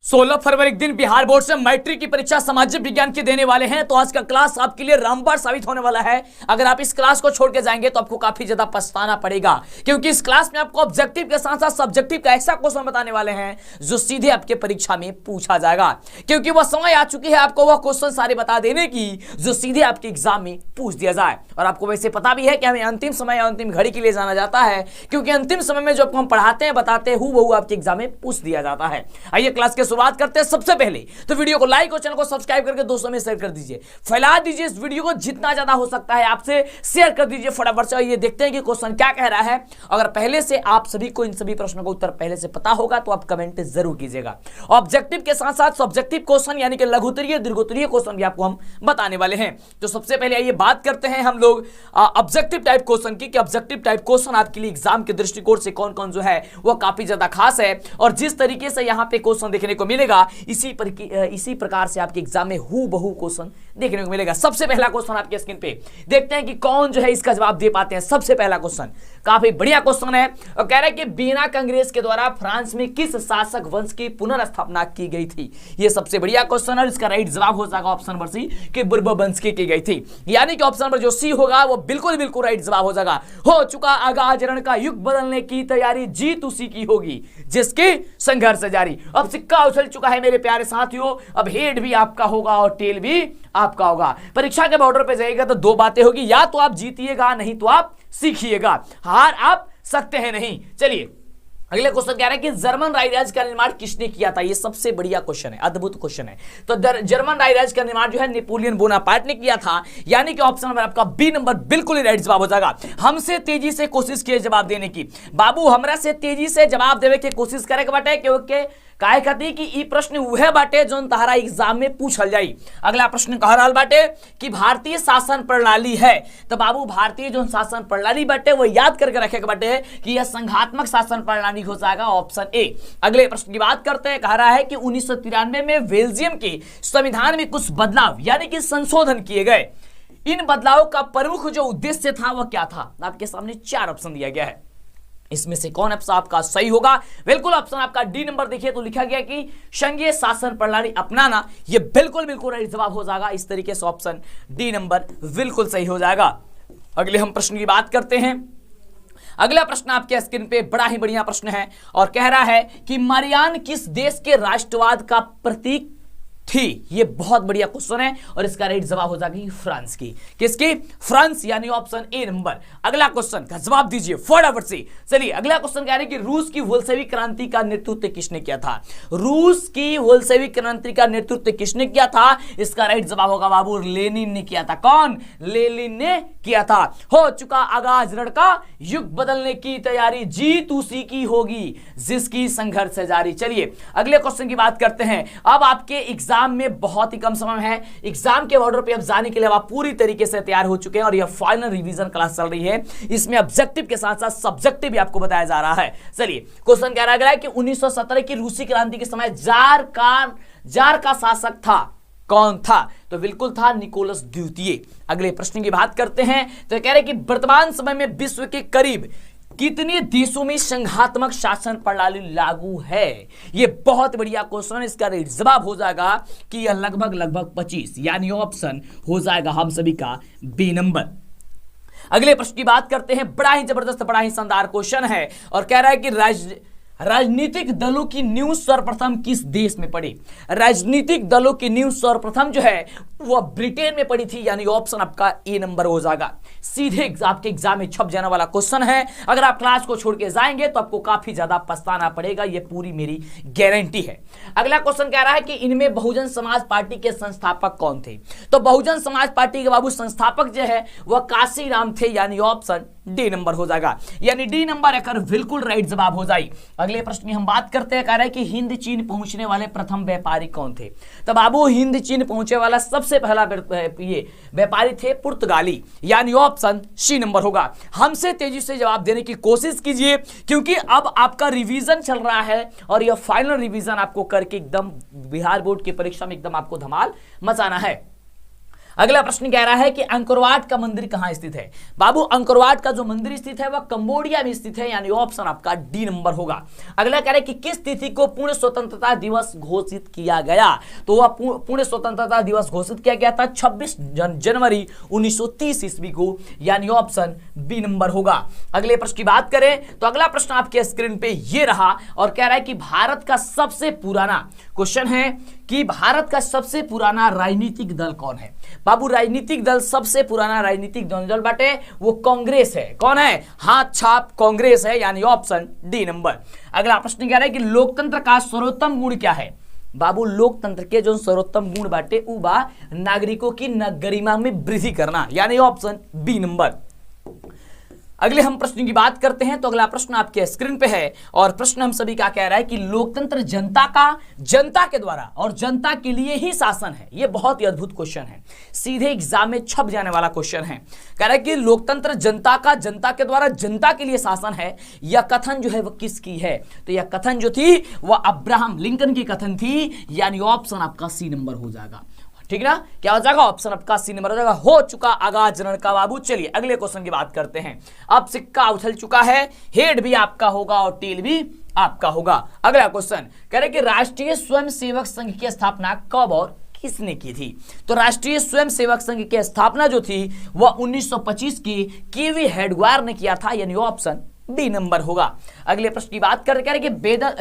16 फरवरी के दिन बिहार बोर्ड से मैट्रिक की परीक्षा सामाजिक विज्ञान की देने वाले हैं। तो आज का क्लास आपके लिए रामबाण साबित होने वाला है। अगर आप इस क्लास को छोड़ के जाएंगे तो आपको काफी ज्यादा पछताना पड़ेगा, क्योंकि इस क्लास में आपको ऑब्जेक्टिव के साथ साथ सब्जेक्टिव का ऐसा क्वेश्चन बताने वाले हैं जो सीधे आपके परीक्षा में पूछा जाएगा, क्योंकि वह समय आ चुकी है आपको वह क्वेश्चन सारे बता देने की जो सीधे आपके एग्जाम में पूछ दिया जाए। और आपको वैसे पता भी है कि हमें अंतिम समय अंतिम घड़ी के लिए जाना जाता है, क्योंकि अंतिम समय में जो आपको हम पढ़ाते हैं बताते हैं हूबहू आपके एग्जाम में पूछ दिया जाता है। आइए क्लास की शुरुआत करते हैं। सबसे पहले तो वीडियो को लाइक और चैनल को सब्सक्राइब करके दोस्तों में शेयर कर दीजिए, फैला दीजिए इस वीडियो को जितना ज्यादा हो सकता है आपसे शेयर कर दीजिए फटाफट से। ये देखते हैं कि क्वेश्चन क्या कह रहा है। अगर पहले से आप सभी को इन सभी प्रश्नों का उत्तर पहले से पता होगा तो आप कमेंट जरूर कीजिएगा। ऑब्जेक्टिव के साथ साथ सब्जेक्टिव क्वेश्चन यानी कि लघुत्तरीय दीर्घोत्तरीय क्वेश्चन भी आपको हम बताने वाले हैं। तो सबसे पहले आइए बात करते हैं हम लोग ऑब्जेक्टिव टाइप क्वेश्चन की कि ऑब्जेक्टिव टाइप क्वेश्चन आपके लिए एग्जाम के दृष्टिकोण से कौन कौन जो है वो काफी ज्यादा खास है, और जिस तरीके से यहां पे क्वेश्चन देखने को मिलेगा इसी प्रकार से आपके एग्जाम में हूबहू क्वेश्चन देखने को मिलेगा। सबसे पहला क्वेश्चन आपके स्क्रीन पे देखते हैं कि कौन जो है इसका जवाब दे पाते हैं। सबसे पहला क्वेश्चन काफी बढ़िया क्वेश्चन है और कह रहा है कि वीना कांग्रेस के द्वारा फ्रांस में किस शासक वंश की पुनर्स्थापना की गई थी। यह सबसे बढ़िया क्वेश्चन है। इसका राइट जवाब हो जाएगा ऑप्शन नंबर सी कि बुर्बा वंश की गई थी, यानी कि ऑप्शन नंबर जो सी होगा वो बिल्कुल बिल्कुल राइट जवाब हो जाएगा। हो चुका आगाज रण का युग बदलने की तैयारी, जीत उसी की होगी जिसकी संघर्ष जारी। अब सिक्का उछल चुका है मेरे प्यारे साथियों, अब हेड भी आपका होगा और टेल भी आपका होगा। परीक्षा के बॉर्डर पे जाइएगा तो दो बातें होगी, या तो आप जीतिएगा नहीं तो आप सीखिएगा, हार आप सकते हैं नहीं। चलिए अगले क्वेश्चन कह रहा है कि जर्मन राजराज का निर्माण किसने किया था। ये सबसे बढ़िया क्वेश्चन है, अद्भुत क्वेश्चन है। तो जर्मन राजराज का निर्माण जो है नेपोलियन बोनापार्ट ने किया था, यानी कि ऑप्शन नंबर आपका बी नंबर बिल्कुल ही राइट जवाब हो जाएगा। हमसे तेजी से कोशिश किए जवाब देने की, बाबू हमरा से तेजी से जवाब देने की कोशिश करे के बाटे, क्योंकि काहे कहती कि ई प्रश्न वह बाटे जो तहरा एग्जाम में पूछल जाई। अगला प्रश्न कह रहा बाटे कि भारतीय शासन प्रणाली है, तो बाबू भारतीय जो शासन प्रणाली बाटे वो याद करके रखे के बाटे कि यह संघात्मक शासन प्रणाली हो जाएगा, ऑप्शन ए। अगले प्रश्न की बात करते हैं। कह रहा है कि 1993 में बेल्जियम के संविधान में कुछ बदलाव यानी कि संशोधन किए गए। इन बदलावों का प्रमुख जो उद्देश्य था वह क्या था। आपके सामने चार ऑप्शन दिया गया है, इसमें से कौन ऑप्शन आपका सही होगा। बिल्कुल ऑप्शन आपका डी नंबर देखिए तो लिखा गया कि संघीय शासन प्रणाली अपनाना, यह बिल्कुल बिल्कुल राइट जवाब हो जाएगा। इस तरीके से ऑप्शन डी नंबर बिल्कुल सही हो जाएगा। अगले हम प्रश्न की बात करते हैं। अगला प्रश्न आपके स्क्रीन पे बड़ा ही बढ़िया प्रश्न है और कह रहा है कि मारियान किस देश के राष्ट्रवाद का प्रतीक थी। ये बहुत बढ़िया क्वेश्चन है और इसका राइट जवाब हो जाएगी फ्रांस की। किसकी? फ्रांस, यानी ऑप्शन ए नंबर। अगला क्वेश्चन का जवाब दीजिए फटाफट से। चलिए अगला क्वेश्चन कह रहे हैं कि रूस की बोल्शेविक क्रांति का नेतृत्व किसने किया था। रूस की बोल्शेविक क्रांति का नेतृत्व किसने किया था। इसका राइट जवाब होगा बाबू लेनिन ने किया था। कौन? लेनिन ने किया था। हो चुका आगाज रण का युग बदलने की तैयारी, जीत उसी की होगी जिसकी संघर्ष जारी। चलिए अगले क्वेश्चन की बात करते हैं। अब आपके एग्जाम में बहुत ही कम समय है, एग्जाम के बॉर्डर पे अब जाने के लिए आप पूरी तरीके से तैयार हो चुके हैं और यह फाइनल रिवीजन क्लास चल रही है। इसमें ऑब्जेक्टिव के साथ साथ सब्जेक्टिव भी आपको बताया जा रहा है। चलिए क्वेश्चन कह रहा है कि 1917 की रूसी क्रांति के समय जार का शासक था, कौन था। तो बिल्कुल था निकोलस द्वितीय। अगले प्रश्न की बात करते हैं। तो कह रहे कि वर्तमान समय में विश्व के करीब कितने देशों में संघात्मक शासन प्रणाली लागू है। यह बहुत बढ़िया क्वेश्चन है। इसका जवाब हो जाएगा कि यह लगभग 25, यानी ऑप्शन हो जाएगा हम सभी का बी नंबर। अगले प्रश्न की बात करते हैं। बड़ा ही जबरदस्त बड़ा ही शानदार क्वेश्चन है और कह रहा है कि राजनीतिक दलों की नींव सर्वप्रथम किस देश में पड़ी। राजनीतिक दलों की नींव सर्वप्रथम जो है वह ब्रिटेन में पड़ी थी, यानी ऑप्शन आपका ए नंबर हो जाएगा। सीधे आपके एग्जाम में छप जाने वाला क्वेश्चन है। अगर आप क्लास को छोड़ के जाएंगे तो आपको काफी ज्यादा पछताना पड़ेगा, यह पूरी मेरी गारंटी है। अगला क्वेश्चन कह रहा है कि इनमें बहुजन समाज पार्टी के संस्थापक कौन थे। तो बहुजन समाज पार्टी के बाबू संस्थापक जो है वह काशीराम थे, यानी ऑप्शन डी नंबर हो जाएगा, यानी डी नंबर अगर बिल्कुल राइट जवाब हो जाए। अगले प्रश्न की हम बात करते हैं। कह रहा है कि हिंद चीन पहुंचने वाले प्रथम व्यापारी कौन थे। तो बाबू हिंद चीन पहुंचे वाला सबसे पहला ये व्यापारी थे पुर्तगाली, यानी ऑप्शन सी नंबर होगा। हमसे तेजी से जवाब देने की कोशिश कीजिए, क्योंकि अब आपका रिवीजन चल रहा है और यह फाइनल रिवीजन आपको करके एकदम बिहार बोर्ड की परीक्षा में एकदम आपको धमाल मचाना है। अगला प्रश्न कह रहा है कि अंकोरवाट का मंदिर कहां स्थित है। बाबू अंकोरवाट का जो मंदिर स्थित है वह कंबोडिया में स्थित है, यानी ऑप्शन आपका डी नंबर होगा। अगला कह रहा है कि किस तिथि को पूर्ण स्वतंत्रता दिवस घोषित किया गया, तो वह पूर्ण स्वतंत्रता दिवस घोषित किया गया था 26 जनवरी 1930 ईस्वी को, यानी ऑप्शन बी नंबर होगा। अगले प्रश्न की बात करें तो अगला प्रश्न आपके स्क्रीन पे ये रहा और कह रहा है कि भारत का सबसे पुराना, क्वेश्चन है कि भारत का सबसे पुराना राजनीतिक दल कौन है। बाबू राजनीतिक दल, सबसे पुराना राजनीतिक दल बाटे वो कांग्रेस है। कौन है? हाथ छाप कांग्रेस है, यानी ऑप्शन डी नंबर। अगला प्रश्न कह रहा है कि लोकतंत्र का सर्वोत्तम गुण क्या है। बाबू लोकतंत्र के जो सर्वोत्तम गुण बाटे उ बा नागरिकों की गरिमा में वृद्धि करना, यानी ऑप्शन बी नंबर। अगले हम प्रश्न की बात करते हैं तो अगला प्रश्न आपके स्क्रीन पे है और प्रश्न हम सभी का कह रहा है कि लोकतंत्र जनता का, जनता के द्वारा और जनता के लिए ही शासन है। यह बहुत ही अद्भुत क्वेश्चन है, सीधे एग्जाम में छप जाने वाला क्वेश्चन है। कह रहा है कि लोकतंत्र जनता का, जनता के द्वारा जनता के लिए शासन है। यह कथन जो है वह किसकी है, तो यह कथन जो थी वह अब्राहम लिंकन की कथन थी, यानी ऑप्शन आपका सी नंबर हो जाएगा। ठीक ना, क्या हो जाएगा? ऑप्शन आपका सी नंबर हो जाएगा। हो चुका आगाज जनगणना का बाबू। चलिए अगले क्वेश्चन की बात करते हैं। अब सिक्का उछल चुका है, हेड भी आपका होगा और टेल भी आपका होगा। अगला क्वेश्चन कह रहे कि राष्ट्रीय स्वयंसेवक संघ की स्थापना कब और किसने की थी। तो राष्ट्रीय स्वयंसेवक संघ की स्थापना जो थी वह 1925 की केवी हेडगवार ने किया था, यानी ऑप्शन बी नंबर होगा। अगले प्रश्न की बात कर रहे हैं कि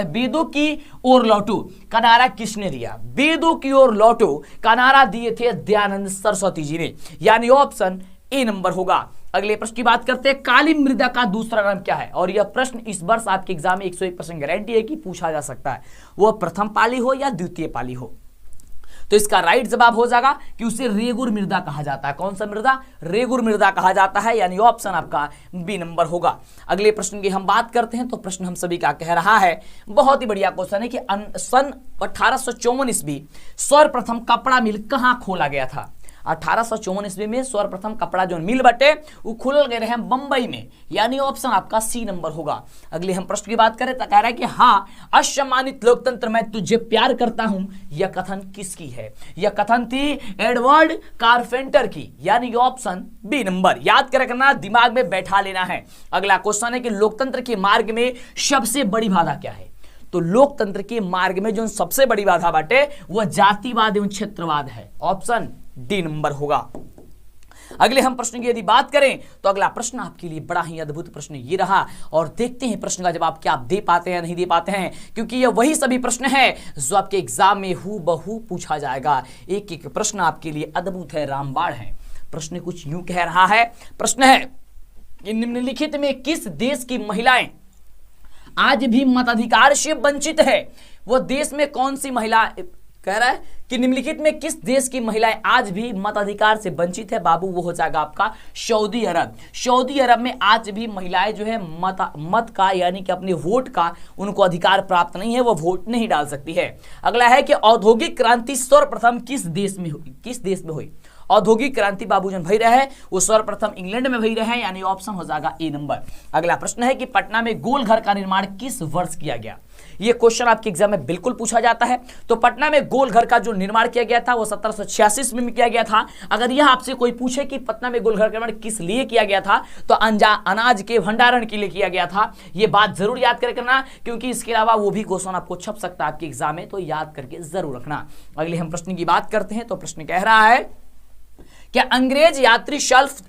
वेदों की ओर लौटो का नारा किसने दिया। वेदों की ओर लौटो का नारा दिए थे दयानंद सरस्वती जी ने, यानी ऑप्शन ए नंबर होगा। अगले प्रश्न की बात करते हैं, काली मृदा का दूसरा नाम क्या है। और यह प्रश्न इस वर्ष आपके एग्जाम में 101% गारंटी है कि पूछा जा सकता है, वह प्रथम पाली हो या द्वितीय पाली हो। तो इसका राइट जवाब हो जाएगा कि उसे रेगुर मृदा कहा जाता है। कौन सा मृदा? रेगुर मृदा कहा जाता है, यानी ऑप्शन आपका बी नंबर होगा। अगले प्रश्न की हम बात करते हैं तो प्रश्न हम सभी का कह रहा है, बहुत ही बढ़िया क्वेश्चन है कि सन 1854 ईस्वी सर्वप्रथम कपड़ा मिल कहां खोला गया था। 1854 ईस्वी में सर्वप्रथम कपड़ा जो मिल बटे वो खुल गए रहे बंबई में, यानी ऑप्शन आपका सी नंबर होगा। अगले हम प्रश्न की बात करें तो कह रहा है कि हाँ, असम्मानित लोकतंत्र मैं तुझे प्यार करता हूं, यह कथन किसकी है। यह कथन थी एडवर्ड कारपेंटर की, यानी ऑप्शन बी नंबर। याद कर रखना, दिमाग में बैठा लेना है। अगला क्वेश्चन है कि लोकतंत्र के मार्ग में सबसे बड़ी बाधा क्या है। तो लोकतंत्र के मार्ग में जो सबसे बड़ी बाधा बाटे वह जातिवाद एवं क्षेत्रवाद है, ऑप्शन डी नंबर होगा। अगले हम प्रश्न की यदि बात करें तो अगला प्रश्न आपके लिए बड़ा ही अद्भुत प्रश्न ये रहा और देखते हैं प्रश्न का जवाब क्या आप दे पाते हैं या नहीं दे पाते हैं, क्योंकि यह वही सभी प्रश्न है जो आपके एग्जाम में हूबहू पूछा जाएगा। एक एक प्रश्न आपके लिए अद्भुत है, रामबाण है। प्रश्न कुछ यूं कह रहा है, प्रश्न है कि निम्नलिखित में किस देश की महिलाएं आज भी मताधिकार से वंचित है। वो देश में कौन सी महिला, कह रहा है कि निम्नलिखित में किस देश की महिलाएं आज भी मताधिकार से वंचित है। बाबू वो हो जाएगा आपका सऊदी अरब। सऊदी अरब में आज भी महिलाएं जो है मत का, यानी कि अपने वोट का उनको अधिकार प्राप्त नहीं है, वो वोट नहीं डाल सकती है। अगला है कि औद्योगिक क्रांति सर्वप्रथम किस देश में हुई। औद्योगिक क्रांति बाबू जन भई रहे वो सर्वप्रथम इंग्लैंड में भई रहे, यानी ऑप्शन हो जाएगा ए नंबर। अगला प्रश्न है कि पटना में गोल घर का निर्माण किस वर्ष किया गया। ये क्वेश्चन आपके एग्जाम में बिल्कुल पूछा जाता है। तो पटना में गोल घर का जो निर्माण किया गया था वो 1786 में किया गया था। अगर यह आपसे कोई पूछे कि पटना में गोल घर का निर्माण किस लिए किया गया था, तो अनाज के भंडारण के लिए किया गया था। ये बात जरूर याद कर रखना, क्योंकि इसके अलावा वो भी क्वेश्चन आपको छप सकता है आपके एग्जाम में, तो याद करके जरूर रखना। अगले हम प्रश्न की बात करते हैं तो प्रश्न कह रहा है क्या अंग्रेज यात्री शल्फ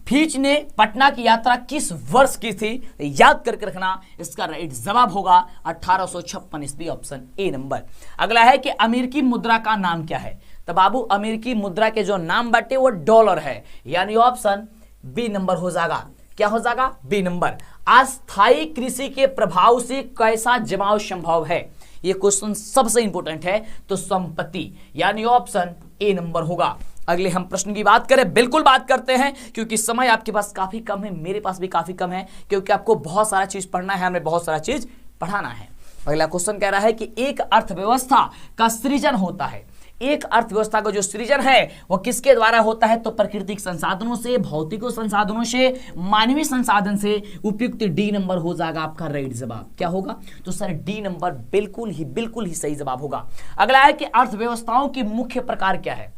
फीच ने पटना की यात्रा किस वर्ष की थी। याद करके रखना, इसका राइट जवाब होगा 1856 ईस्वी, ऑप्शन ए नंबर। अगला है कि अमेरिकी मुद्रा का नाम क्या है। तो बाबू अमेरिकी मुद्रा के जो नाम बाटे वो डॉलर है, यानी ऑप्शन बी नंबर हो जाएगा। क्या हो जाएगा? B number. अस्थायी कृषि के प्रभाव से कैसा जमाव संभव है। ये क्वेश्चन सबसे इंपॉर्टेंट है, तो संपत्ति, यानी ऑप्शन ए नंबर होगा। अगले हम प्रश्न की बात करें, बिल्कुल बात करते हैं, क्योंकि समय आपके पास काफी कम है, मेरे पास भी काफी कम है, क्योंकि आपको बहुत सारा चीज पढ़ना है, हमें बहुत सारा चीज पढ़ाना है। अगला क्वेश्चन कह रहा है कि एक अर्थव्यवस्था का सृजन होता है। एक अर्थव्यवस्था का जो सृजन है वो किसके द्वारा होता है। तो प्राकृतिक संसाधनों से, भौतिक संसाधनों से, मानवीय संसाधन से। उपयुक्त डी नंबर हो जाएगा आपका राइट जवाब। क्या होगा? तो सर डी नंबर बिल्कुल ही सही जवाब होगा। अगला है कि अर्थव्यवस्थाओं के मुख्य प्रकार क्या है।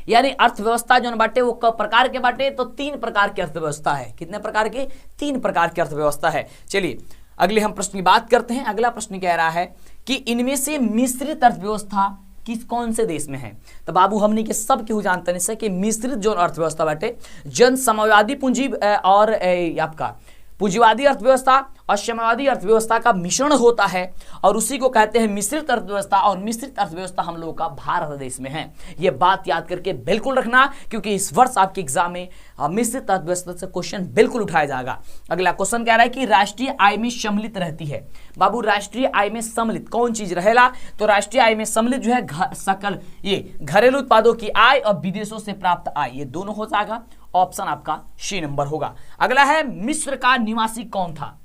यानी अर्थव्यवस्था जो बाटे वो क प्रकार के बाटे, तो 3 प्रकार की अर्थव्यवस्था है। कितने प्रकार के? 3 प्रकार की अर्थव्यवस्था है। चलिए अगले हम प्रश्न की बात करते हैं। अगला प्रश्न कह रहा है कि इनमें से मिश्रित अर्थव्यवस्था किस कौन से देश में है? तो बाबू हमने के सब केहू जानते हैं कि मिश्रित जो अर्थव्यवस्था बाटे जन साम्यवादी पूंजी और आपका पूंजीवादी अर्थव्यवस्था और साम्यवादी अर्थव्यवस्था का मिश्रण होता है और उसी को कहते हैं मिश्रित अर्थव्यवस्था। और मिश्रित अर्थव्यवस्था हम लोगों का भारत देश में है। ये बात याद करके बिल्कुल रखना, क्योंकि इस वर्ष आपके एग्जाम में मिश्रित अर्थव्यवस्था से क्वेश्चन बिल्कुल उठाया जाएगा। अगला क्वेश्चन कह रहा है कि राष्ट्रीय आय में सम्मिलित रहती है। बाबू राष्ट्रीय आय में सम्मिलित कौन चीज रहेला? तो राष्ट्रीय आय में सम्मिलित जो है सकल ये घरेलू उत्पादों की आय और विदेशों से प्राप्त आय, ये दोनों हो जाएगा। ऑप्शन आपका सी नंबर होगा। अगला है मिस्र का निवासी कौन था?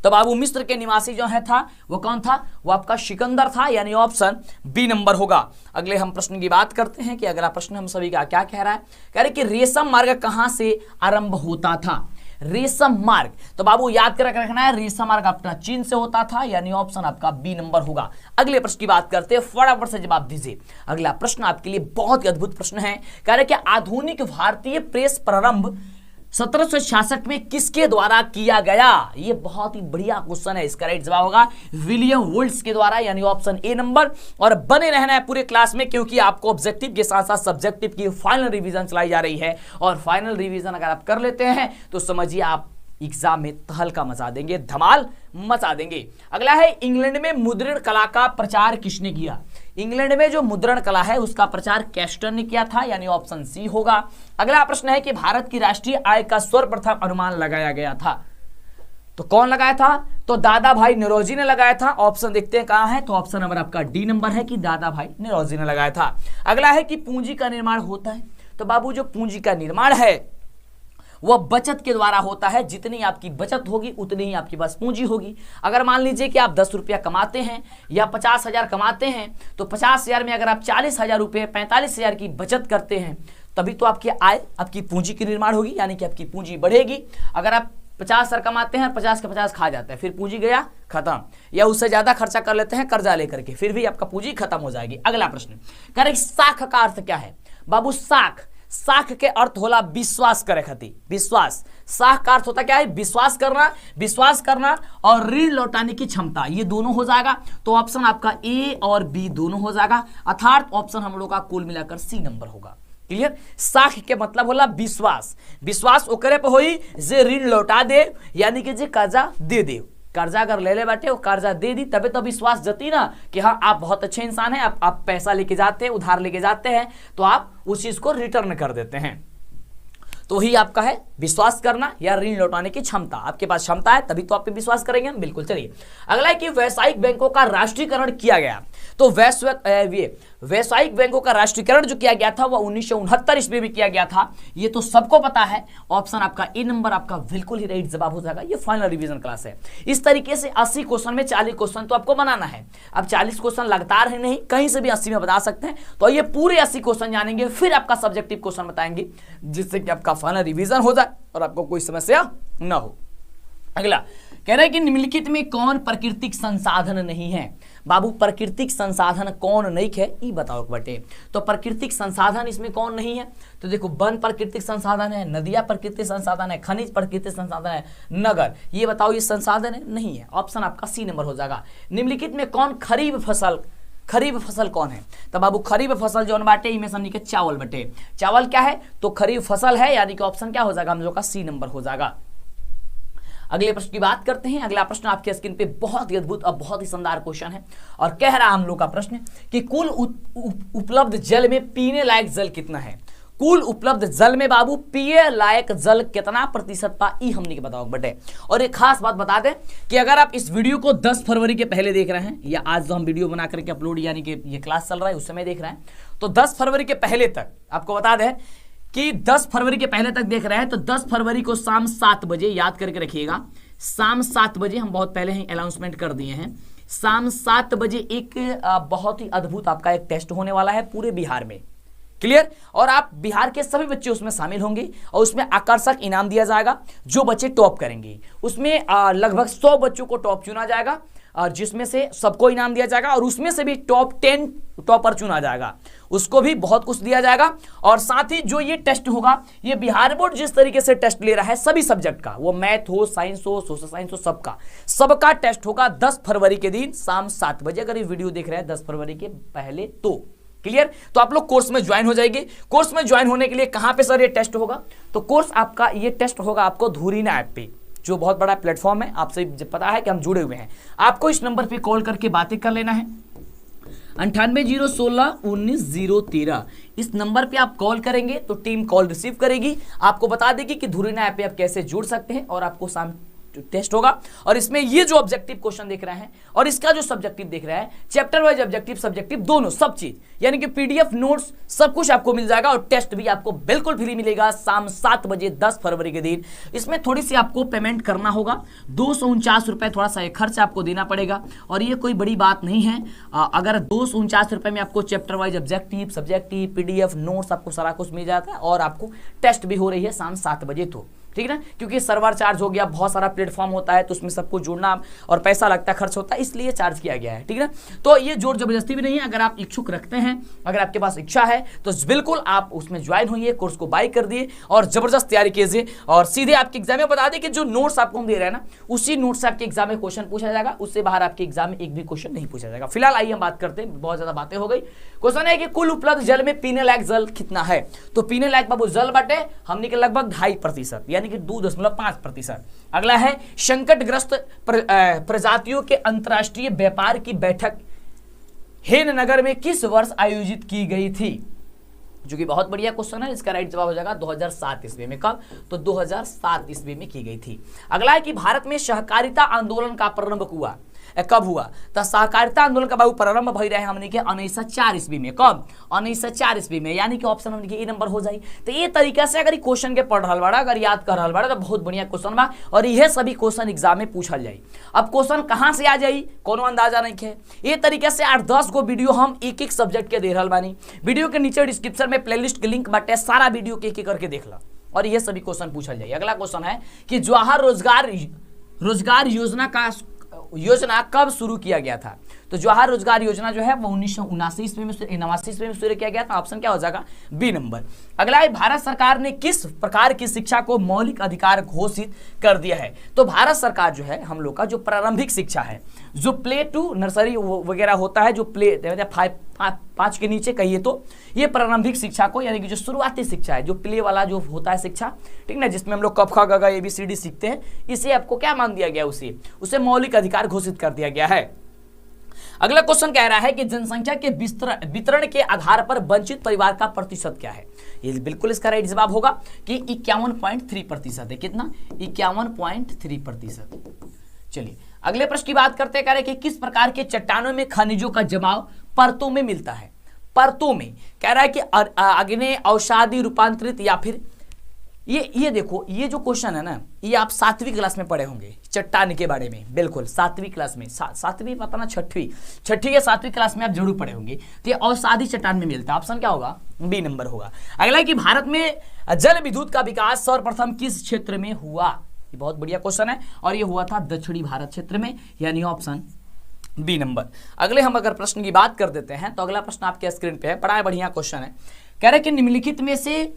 तो बाबू मिस्र के निवासी जो है था वो कौन था? वो आपका सिकंदर था, यानी ऑप्शन बी नंबर होगा। अगले हम प्रश्न की बात करते हैं कि अगला प्रश्न हम सभी का क्या कह रहा है। कह रहे कि रेशम मार्ग कहां से आरंभ होता था? रेशम मार्ग, तो बाबू याद कर रखना है रेशम मार्ग अपना चीन से होता था, यानी ऑप्शन आपका बी नंबर होगा। अगले प्रश्न की बात करते हैं, फटाफट से जवाब दीजिए। अगला प्रश्न आपके लिए बहुत ही अद्भुत प्रश्न है। कह रहे कि आधुनिक भारतीय प्रेस प्रारंभ 1766 में किसके द्वारा किया गया? ये बहुत ही बढ़िया क्वेश्चन है। इसका राइट जवाब होगा विलियम वुल्स के द्वारा, यानी ऑप्शन ए नंबर। और बने रहना है पूरे क्लास में, क्योंकि आपको ऑब्जेक्टिव के साथ साथ सब्जेक्टिव की फाइनल रिवीजन चलाई जा रही है। और फाइनल रिवीजन अगर आप कर लेते हैं तो समझिए आप एग्जाम में तहलका मचा देंगे, धमाल मचा देंगे। अगला है इंग्लैंड में मुद्रण कला का प्रचार किसने किया? इंग्लैंड में जो मुद्रण कला है उसका प्रचार कैस्टर ने किया था, यानी ऑप्शन सी होगा। अगला प्रश्न है कि भारत की राष्ट्रीय आय का सर्वप्रथम अनुमान लगाया गया था, तो कौन लगाया था? तो दादा भाई नौरोजी ने लगाया था। ऑप्शन देखते हैं कहां है, तो ऑप्शन नंबर आपका डी नंबर है कि दादा भाई नौरोजी ने लगाया था। अगला है कि पूंजी का निर्माण होता है। तो बाबू जो पूंजी का निर्माण है वह बचत के द्वारा होता है। जितनी आपकी बचत होगी उतनी ही आपके पास पूंजी होगी। अगर मान लीजिए कि आप 10 रुपया कमाते हैं या 50,000 कमाते हैं, तो 50,000 में अगर आप 40,000 रुपये 45,000 की बचत करते हैं, तभी तो आपकी आय आपकी पूंजी की निर्माण होगी, यानी कि आपकी पूंजी बढ़ेगी। अगर आप 50,000 कमाते हैं और 50 के 50 खा जाते हैं, फिर पूंजी गया खत्म, या उससे ज्यादा खर्चा कर लेते हैं कर्जा लेकर के, फिर भी आपका पूंजी खत्म हो जाएगी। अगला प्रश्न कह रहे साख का अर्थ क्या है? बाबू साख के अर्थ होला विश्वास करे खातिर। विश्वास, साख का अर्थ होता क्या है? विश्वास करना और ऋण लौटाने की क्षमता, ये दोनों हो जाएगा। तो ऑप्शन आपका ए और बी दोनों हो जाएगा, अर्थात ऑप्शन हम लोग का कुल मिलाकर सी नंबर होगा। क्लियर? साख के मतलब होला विश्वास ओकरे पे होई जे ऋण लौटा दे, यानी कि जे कर्जा दे दे। कर्जा अगर ले ले बैठे वो कर्जा दे दी, तबे तो विश्वास जती ना कि हाँ आप बहुत अच्छे इंसान हैं, आप पैसा लेके जाते हैं, उधार लेके जाते हैं, तो आप उस चीज को रिटर्न कर देते हैं। तो ही आपका है विश्वास करना या ऋण लौटाने की क्षमता। आपके पास क्षमता है तभी तो आप पे विश्वास करेंगे हम, बिल्कुल। चलिए अगला है कि व्यावसायिक बैंकों का राष्ट्रीयकरण किया गया। तो व्यावसायिक बैंकों का राष्ट्रीयकरण जो किया गया था वह 1969 ईस्वी में किया गया था, ये तो सबको पता है। ऑप्शन आपका ए नंबर आपका बिल्कुल ही राइट जवाब हो जाएगा। ये फाइनल रिवीजन क्लास है। इस तरीके से 80 क्वेश्चन में 40 क्वेश्चन तो आपको बनाना है। अब 40 क्वेश्चन लगातार है नहीं, कहीं से भी 80 में बता सकते हैं। तो ये पूरे 80 क्वेश्चन जानेंगे, फिर आपका सब्जेक्टिव क्वेश्चन बताएंगे, जिससे कि आपका फाइनल रिवीजन हो जाए और आपको कोई समस्या ना हो। अगला कह रहे हैं कि निम्नलिखित में कौन प्राकृतिक संसाधन नहीं है? बाबू प्राकृतिक संसाधन कौन नहीं है ये बताओ बटे। तो प्राकृतिक संसाधन इसमें कौन नहीं है? तो देखो वन प्राकृतिक संसाधन है, नदियां प्राकृतिक संसाधन है, खनिज प्राकृतिक संसाधन है, नगर, ये बताओ ये संसाधन है? नहीं है। ऑप्शन आपका सी नंबर हो जाएगा। निम्नलिखित में कौन खरीफ फसल कौन है? तो बाबू खरीफ फसल जो बाटे इनमें से हमने चावल बटे। चावल क्या है? तो खरीफ फसल है, यानी कि ऑप्शन क्या हो जाएगा हम लोग का सी नंबर हो जाएगा। अगले प्रश्न की बात करते हैं। अगला प्रश्न आपके स्क्रीन पे बहुत ही अद्भुत और बहुत ही शानदार क्वेश्चन है और कह रहा हम लोग का प्रश्न कि कुल उपलब्ध जल में पीने लायक जल कितना है? कुल उपलब्ध जल में बाबू पिए लायक जल कितना प्रतिशत पा ई हमने के बताओ बटे। और एक खास बात बता दें कि अगर आप इस वीडियो को 10 फरवरी के पहले देख रहे हैं, या आज जो हम वीडियो बना करके अपलोड यानी कि ये क्लास चल रहा है उस समय देख रहे हैं, तो 10 फरवरी के पहले तक आपको बता दें कि 10 फरवरी के पहले तक देख रहे हैं, तो 10 फरवरी को शाम 7 बजे याद करके रखिएगा, शाम 7 बजे हम बहुत पहले ही अनाउंसमेंट कर दिए हैं, शाम 7 बजे एक बहुत ही अद्भुत आपका एक टेस्ट होने वाला है पूरे बिहार में। क्लियर? और आप बिहार के सभी बच्चे उसमें शामिल होंगे और उसमें आकर्षक इनाम दिया जाएगा। जो बच्चे टॉप करेंगे उसमें लगभग 100 बच्चों को टॉप चुना जाएगा और जिसमें से सबको इनाम दिया जाएगा और उसमें से भी टॉप 10 टॉपर चुना जाएगा, उसको भी बहुत कुछ दिया जाएगा। और साथ ही जो ये टेस्ट होगा, ये बिहार बोर्ड जिस तरीके से टेस्ट ले रहा है सभी सब्जेक्ट का, वो मैथ हो, साइंस हो, सोशल साइंस हो, सबका टेस्ट होगा 10 फरवरी के दिन शाम 7 बजे। अगर ये वीडियो देख रहे हैं 10 फरवरी के पहले तो क्लियर, तो आप लोग कोर्स में ज्वाइन हो जाएंगे। कोर्स में ज्वाइन होने के लिए कहां पे सर ये टेस्ट होगा, तो कोर्स आपका ये टेस्ट होगा आपको धुरीना ऐप पे, जो बहुत बड़ा प्लेटफॉर्म है, आपसे पता है कि हम जुड़े हुए हैं। आपको इस नंबर पे कॉल करके बातें कर लेना है 9801619013। इस नंबर पे आप कॉल करेंगे तो टीम कॉल रिसीव करेगी, आपको बता देगी कि धुरीना ऐप पे आप कैसे जुड़ सकते हैं और आपको शाम टेस्ट होगा। और इसमें ये जो ऑब्जेक्टिव क्वेश्चन देख रहे हैं और इसका जो सब्जेक्टिव देख रहा है, चैप्टर वाइज ऑब्जेक्टिव सब्जेक्टिव दोनों सब चीज, यानी कि पीडीएफ नोट्स सब कुछ आपको मिल जाएगा और टेस्ट भी आपको बिल्कुल फ्री मिलेगा शाम 7 बजे 10 फरवरी के दिन। इसमें थोड़ी सी आपको पेमेंट करना होगा, 249 रुपए थोड़ा सा खर्च आपको देना पड़ेगा और ये कोई बड़ी बात नहीं है। अगर 249 रुपए में आपको chapter wise objective, subjective, PDF notes आपको सारा कुछ मिल जाता है और आपको टेस्ट भी हो रही है शाम 7 बजे, तो ठीक है ना, क्योंकि सर्वर चार्ज हो गया, बहुत सारा प्लेटफॉर्म होता है तो उसमें सबको जुड़ना और पैसा लगता है, खर्च होता है, इसलिए चार्ज किया गया है, ठीक है ना। तो ये जोर जबरदस्ती भी नहीं है, अगर आप इच्छुक रखते हैं, अगर आपके पास इच्छा है तो बिल्कुल आप उसमें ज्वाइन होइए, कोर्स को बाय कर दिए और जबरदस्त तैयारी कीजिए। और सीधे आपके एग्जाम में बता दें कि जो नोट्स आपको हम दे रहे हैं ना, उसी नोट से आपके एग्जाम में क्वेश्चन पूछा जाएगा, उससे बाहर आपके एग्जाम में एक भी क्वेश्चन नहीं पूछा जाएगा। फिलहाल आइए हम बात करते हैं, बहुत ज्यादा बातें हो गई। क्वेश्चन है कि कुल उपलब्ध जल में पीने लायक जल कितना है, तो पीने लायक बाबू जल बाटे हमने के लगभग 2.5%, यानी कि 2.5%। अगला है संकटग्रस्त प्रजातियों के अंतरराष्ट्रीय व्यापार की बैठक हेननगर में किस वर्ष आयोजित की गई थी, जो कि बहुत बढ़िया क्वेश्चन है। इसका राइट जवाब हो जाएगा 2007 ईस्वी में। कब, तो 2007 ईस्वी में की गई थी। अगला है कि भारत में सहकारिता आंदोलन का प्रारंभ हुआ, कब हुआ, तो सहकारिता आंदोलन का बाबू प्रारंभ भई रहे हमने के 1904 ईस्वी में। कब, 1904 ईस्वी में, यानी कि ऑप्शन हमने के ए नंबर हो जाए। तो ये तरीका से अगर क्वेश्चन के पढ़ रहल बाड़ा, अगर याद कर रहल बाड़ा तो बहुत बढ़िया क्वेश्चन बा और यह सभी क्वेश्चन एग्जाम में पूछल जाए। अब क्वेश्चन कहां से आ जाई कोनो अंदाजा नहीं है। ये तरीके से 8-10 गो वीडियो हम एक सब्जेक्ट के दे रहल बानी। वीडियो के नीचे डिस्क्रिप्शन में प्लेलिस्ट के लिंक बाटे, सारा वीडियो के एक करके देख ला और ये सभी क्वेश्चन पूछल जाए। अगला क्वेश्चन है कि जवाहर रोजगार योजना कब शुरू किया गया था, तो जवाहर रोजगार योजना जो है वो 1979 ईस्वी में, 89 ईस्वी में शुरू किया गया था। ऑप्शन क्या हो जाएगा, बी नंबर। अगला है भारत सरकार ने किस प्रकार की शिक्षा को मौलिक अधिकार घोषित कर दिया है, तो भारत सरकार जो है हम लोग का जो प्रारंभिक शिक्षा है, जो प्ले टू नर्सरी वगैरह होता है, जो प्ले 5 के नीचे कहिए तो ये प्रारंभिक शिक्षा को, यानी कि जो शुरुआती शिक्षा है, जो प्ले वाला जो होता है शिक्षा, ठीक ना, जिसमें हम लोग क ख ग घ ABCD सीखते हैं, इसे आपको क्या मान दिया गया, उसे मौलिक अधिकार घोषित कर दिया गया है। अगला क्वेश्चन कह रहा है कि जनसंख्या के वितरण के आधार पर वंचित परिवार का प्रतिशत क्या है, ये बिल्कुल इसका राइट जवाब होगा कि 51.3% है। कितना, 51.3%। चलिए अगले प्रश्न की बात करते हैं कि किस प्रकार के चट्टानों में खनिजों का जमाव परतों में मिलता है, परतों में कह रहा है कि आग्नेय, अवसादी, रूपांतरित या फिर ये देखो, ये जो क्वेश्चन है ना, ये आप 7वीं क्लास में पढ़े होंगे चट्टान के बारे में, बिल्कुल 7वीं क्लास में, 7वीं पता ना 6वीं या 7वीं क्लास में आप जरूर पढ़े होंगे। तो ये अवसादी चट्टान में मिलता है, ऑप्शन क्या होगा, बी नंबर होगा। अगला है कि भारत में जल विद्युत का विकास सर्वप्रथम किस क्षेत्र में हुआ, ये बहुत बढ़िया क्वेश्चन है और ये हुआ था दक्षिणी भारत क्षेत्र में, यानी ऑप्शन बी नंबर। अगले हम अगर प्रश्न की बात कर देते हैं तो अगला प्रश्न आपके स्क्रीन पे है, बड़ा बढ़िया क्वेश्चन है। कह रहे कि निम्नलिखित में से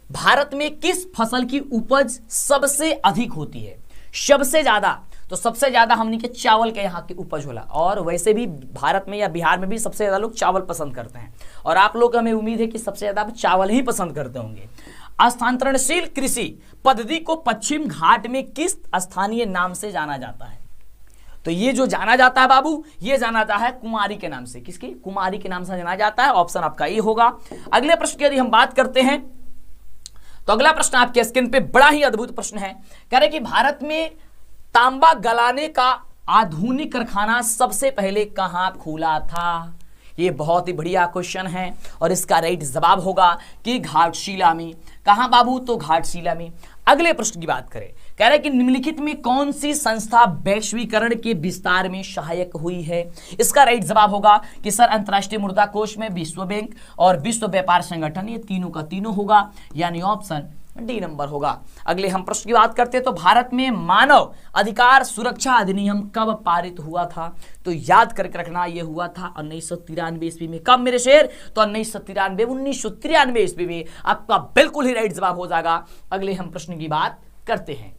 भारत में किस फसल की उपज सबसे अधिक होती है, सबसे ज्यादा, तो सबसे ज्यादा हमने के चावल के यहाँ की उपज होला और वैसे भी भारत में या बिहार में भी सबसे ज्यादा लोग चावल पसंद करते हैं और आप लोग हमें उम्मीद है कि सबसे ज्यादा चावल ही पसंद करते होंगे। स्थानांतरणशील कृषि पद्धति को पश्चिम घाट में किस स्थानीय नाम से जाना जाता है, तो ये जो जाना जाता है बाबू, ये जाना जाता है कुमारी के नाम से। किसकी, कुमारी के नाम से जाना जाता है, ऑप्शन आपका ये होगा। अगले प्रश्न की यदि हम बात करते हैं तो अगला प्रश्न आपके स्क्रीन पे बड़ा ही अद्भुत प्रश्न है। कह रहे कि भारत में तांबा गलाने का आधुनिक कारखाना सबसे पहले कहां खुला था, ये बहुत ही बढ़िया क्वेश्चन है और इसका राइट जवाब होगा कि घाटशिला में। कहां बाबू, तो घाटशिला में। अगले प्रश्न की बात करें, कह रहे कि निम्नलिखित में कौन सी संस्था वैश्वीकरण के विस्तार में सहायक हुई है, इसका राइट जवाब होगा कि सर अंतरराष्ट्रीय मुद्रा कोष में, विश्व बैंक और विश्व व्यापार संगठन, ये तीनों का तीनों होगा, यानी ऑप्शन डी नंबर होगा। अगले हम प्रश्न की बात करते हैं तो भारत में मानव अधिकार सुरक्षा अधिनियम कब पारित हुआ था? तो याद करके रखना, यह हुआ था 1993 ईस्वी में। कब मेरे शेर? तो 1993 ईस्वी में। आपका बिल्कुल ही राइट जवाब हो जाएगा। अगले हम प्रश्न की बात करते हैं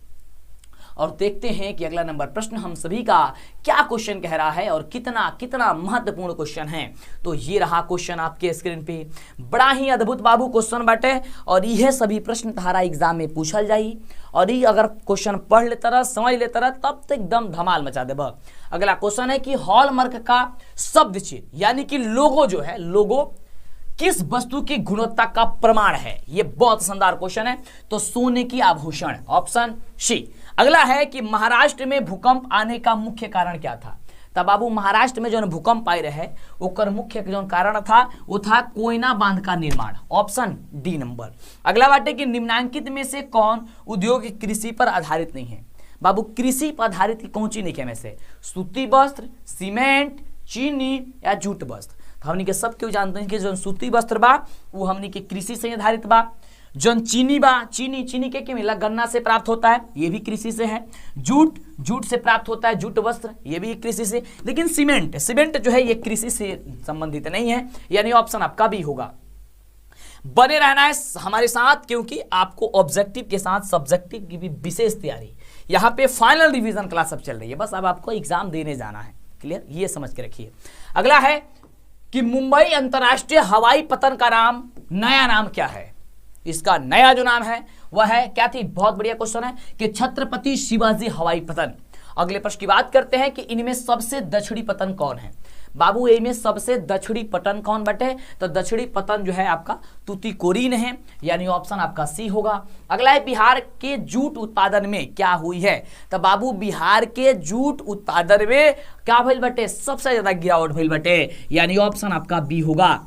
और देखते हैं कि अगला नंबर प्रश्न हम सभी का क्या क्वेश्चन कह रहा है और कितना कितना महत्वपूर्ण क्वेश्चन है। तो ये रहा क्वेश्चन आपके स्क्रीन पे। बड़ा ही अद्भुत बाबू क्वेश्चन बाटे और यह सभी प्रश्न तुम्हारा एग्जाम में पूछल जाई और ये अगर क्वेश्चन पढ़ लेता रह, समझ लेता रह, तब तक एकदम धमाल मचा देबा। अगला क्वेश्चन है कि हॉलमार्क का शब्द चिन्ह यानी कि लोगो जो है, लोगो किस वस्तु की गुणवत्ता का प्रमाण है? यह बहुत शानदार क्वेश्चन है। तो सोने की आभूषण, ऑप्शन सी। अगला है कि महाराष्ट्र में भूकंप आने का मुख्य कारण क्या था? तब बाबू महाराष्ट्र में जो भूकंप आए रहे ओकर मुख्य जो कारण था वो था कोयना बांध का निर्माण, ऑप्शन डी नंबर। अगला बात है कि निम्नांकित में से कौन उद्योग कृषि पर आधारित नहीं है? बाबू कृषि पर आधारित कौन चीज नहीं है में से? सूती वस्त्र, सीमेंट, चीनी या जूट वस्त्र? तो हमनी के सब क्यों जानते हैं कि जो सूती वस्त्र बा वो हमनी के कृषि से आधारित बा। जो चीनी बा, चीनी के मिला गन्ना से प्राप्त होता है, ये भी कृषि से है। जूट से प्राप्त होता है, जूट वस्त्र, ये भी कृषि से। लेकिन सीमेंट जो है ये कृषि से संबंधित नहीं है, यानी ऑप्शन आपका भी होगा। बने रहना है हमारे साथ क्योंकि आपको ऑब्जेक्टिव के साथ सब्जेक्टिव की भी विशेष तैयारी, यहाँ पे फाइनल रिवीजन क्लास अब चल रही है। बस अब आपको एग्जाम देने जाना है, क्लियर, ये समझ के रखिए। अगला है कि मुंबई अंतरराष्ट्रीय हवाई पतन का नया नाम क्या है? इसका नया जो नाम है वह है क्या थी? बहुत बढ़िया क्वेश्चन है कि छत्रपति शिवाजी हवाई पतन। अगले प्रश्न की बात करते हैं कि इनमें सबसे दक्षिणी पतन कौन है? बाबू इनमें सबसे दक्षिणी पतन कौन बटे? तो दक्षिणी पतन जो है आपका तूतीकोरिन है, यानी ऑप्शन आपका सी होगा। अगला है बिहार के जूट उत्पादन में क्या हुई है? तो बाबू बिहार के जूट उत्पादन में क्या भइल बटे? सबसे ज्यादा गिरावट भइल बटे, यानी ऑप्शन आपका बी होगा।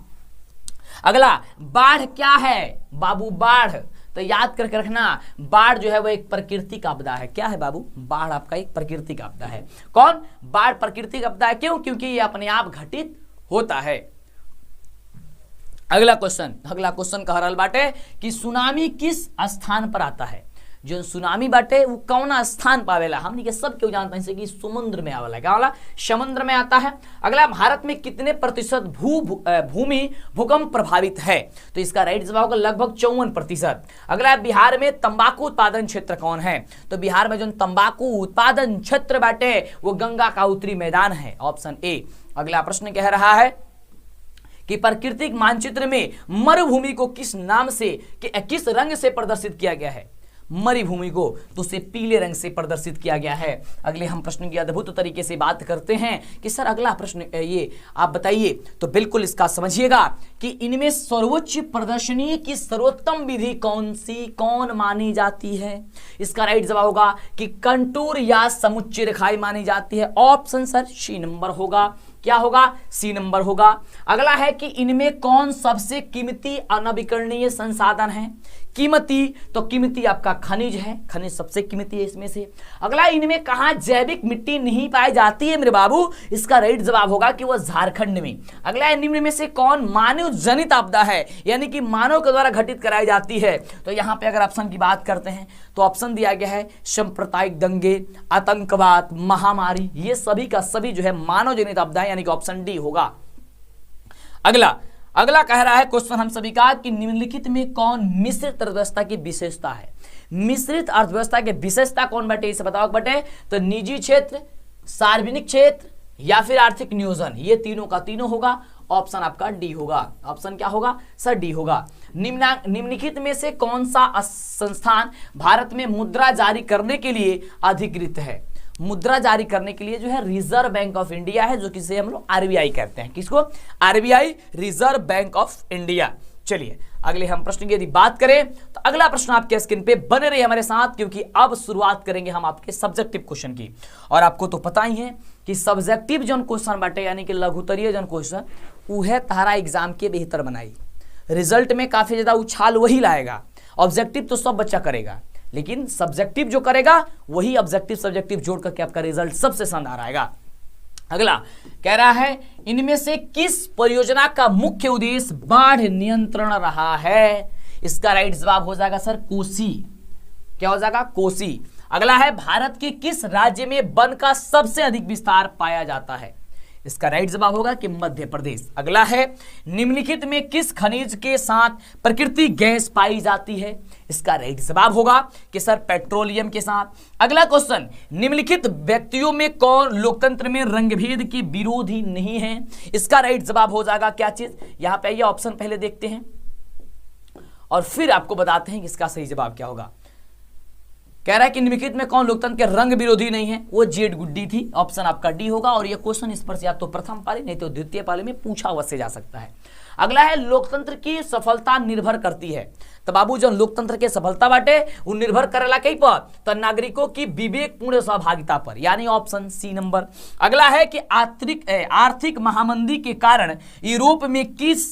अगला बाढ़ क्या है? बाबू बाढ़, तो याद करके रखना, बाढ़ जो है वो एक प्राकृतिक आपदा है। क्या है बाबू? बाढ़ आपका एक प्राकृतिक आपदा है। कौन? बाढ़ प्राकृतिक आपदा है। क्यों? क्योंकि ये अपने आप घटित होता है। अगला क्वेश्चन कह रहल बाटे कि सुनामी किस स्थान पर आता है? जो सुनामी बाटे वो कौन स्थान पावेला? हमनी के सब क्यों जानते हैं कि समुद्र में आवेला। क्या वाला? समुद्र में आता है। अगला भारत में कितने प्रतिशत भूमि भूकंप प्रभावित है? तो इसका राइट जवाब होगा लगभग 54%। अगला बिहार में तंबाकू उत्पादन क्षेत्र कौन है? तो बिहार में जो तंबाकू उत्पादन क्षेत्र बाटे वो गंगा का उत्तरी मैदान है, ऑप्शन ए। अगला प्रश्न कह रहा है कि प्राकृतिक मानचित्र में मरुभूमि को किस नाम से किस रंग से प्रदर्शित किया गया है? मरुभूमि को तो उसे पीले रंग से प्रदर्शित किया गया है। अगले हम प्रश्न की अद्भुत तरीके से बात करते हैं कि सर अगला प्रश्न ये आप बताइए, तो बिल्कुल इसका समझिएगा कि इनमें सर्वोच्च प्रदर्शनी की सर्वोत्तम विधि कौन मानी जाती है? इसका राइट जवाब होगा कि कंटूर या समुच्चय रेखाएं मानी जाती है, ऑप्शन सर सी नंबर होगा। क्या होगा? सी नंबर होगा। अगला है कि इनमें कौन सबसे कीमती अनवीकरणीय संसाधन है? कीमती, तो कीमती आपका खनिज है, खनिज सबसे कीमती है इसमें से। अगला इनमें कहा जैविक मिट्टी नहीं पाई जाती है मेरे बाबू? इसका राइट जवाब होगा कि वह झारखंड में। अगला निम्न में से कौन मानव जनित आपदा है, यानी कि मानव के द्वारा घटित कराई जाती है? तो यहाँ पे अगर ऑप्शन की बात करते हैं तो ऑप्शन दिया गया है सांप्रदायिक दंगे, आतंकवाद, महामारी, ये सभी का सभी जो है मानव जनित आपदा है, यानी कि ऑप्शन डी होगा। अगला कह रहा है क्वेश्चन हम सभी का कि निम्नलिखित में कौन मिश्रित अर्थव्यवस्था की विशेषता है? मिश्रित अर्थव्यवस्था की विशेषता कौन बटे? इसे बताओ बटे। तो निजी क्षेत्र, सार्वजनिक क्षेत्र या फिर आर्थिक नियोजन, ये तीनों का तीनों होगा, ऑप्शन आपका डी होगा। ऑप्शन क्या होगा सर? डी होगा। निम्नलिखित में से कौन सा संस्थान भारत में मुद्रा जारी करने के लिए अधिकृत है? मुद्रा जारी करने के लिए जो है रिजर्व बैंक ऑफ इंडिया है, जो किसे हम लोग आरबीआई कहते हैं। किसको? RBI, reserve bank of India. चलिए अगले हम प्रश्न की यदि बात करें तो अगला प्रश्न आपके स्क्रीन पे बने रहिए हमारे साथ, क्योंकि अब शुरुआत करेंगे हम आपके सब्जेक्टिव क्वेश्चन की। और आपको तो पता ही है कि सब्जेक्टिव जो क्वेश्चन बाटे यानी कि लघुतरीय जो क्वेश्चन वह तारा एग्जाम के बेहतर बनाई, रिजल्ट में काफी ज्यादा उछाल वही लाएगा। ऑब्जेक्टिव तो सब बच्चा करेगा, लेकिन सब्जेक्टिव जो करेगा वही ऑब्जेक्टिव सब्जेक्टिव जोड़ करके आपका रिजल्ट सबसे शानदार आएगा। अगला कह रहा है इनमें से किस परियोजना का मुख्य उद्देश्य बाढ़ नियंत्रण रहा है? इसका राइट जवाब हो जाएगा सर कोसी। क्या हो जाएगा? कोसी। अगला है भारत के किस राज्य में वन का सबसे अधिक विस्तार पाया जाता है? इसका राइट जवाब होगा कि मध्य प्रदेश। अगला है निम्नलिखित में किस खनिज के साथ प्राकृतिक गैस पाई जाती है? इसका राइट जवाब होगा कि सर पेट्रोलियम के साथ। अगला क्वेश्चन, निम्नलिखित व्यक्तियों में कौन लोकतंत्र में रंगभेद के विरोधी नहीं है? इसका राइट जवाब हो जाएगा क्या चीज? यहां पे ये ऑप्शन पहले देखते हैं और फिर आपको बताते हैं कि इसका सही जवाब क्या होगा। कह रहा है कि निम्नलिखित में कौन लोकतंत्र के रंग विरोधी नहीं है? वो जेड गुड्डी थी। ऑप्शन आपका डी होगा और ये क्वेश्चन इस पर से या तो प्रथम पाली नहीं तो द्वितीय पाली में पूछा अवश्य जा सकता है। अगला है लोकतंत्र की सफलता निर्भर करती है। तो बाबू जो लोकतंत्र के सफलता बाटे वो निर्भर करेला कई पर? तो नागरिकों की विवेकपूर्ण सहभागिता पर, यानी ऑप्शन सी नंबर। अगला है कि आर्थिक महामंदी के कारण यूरोप में किस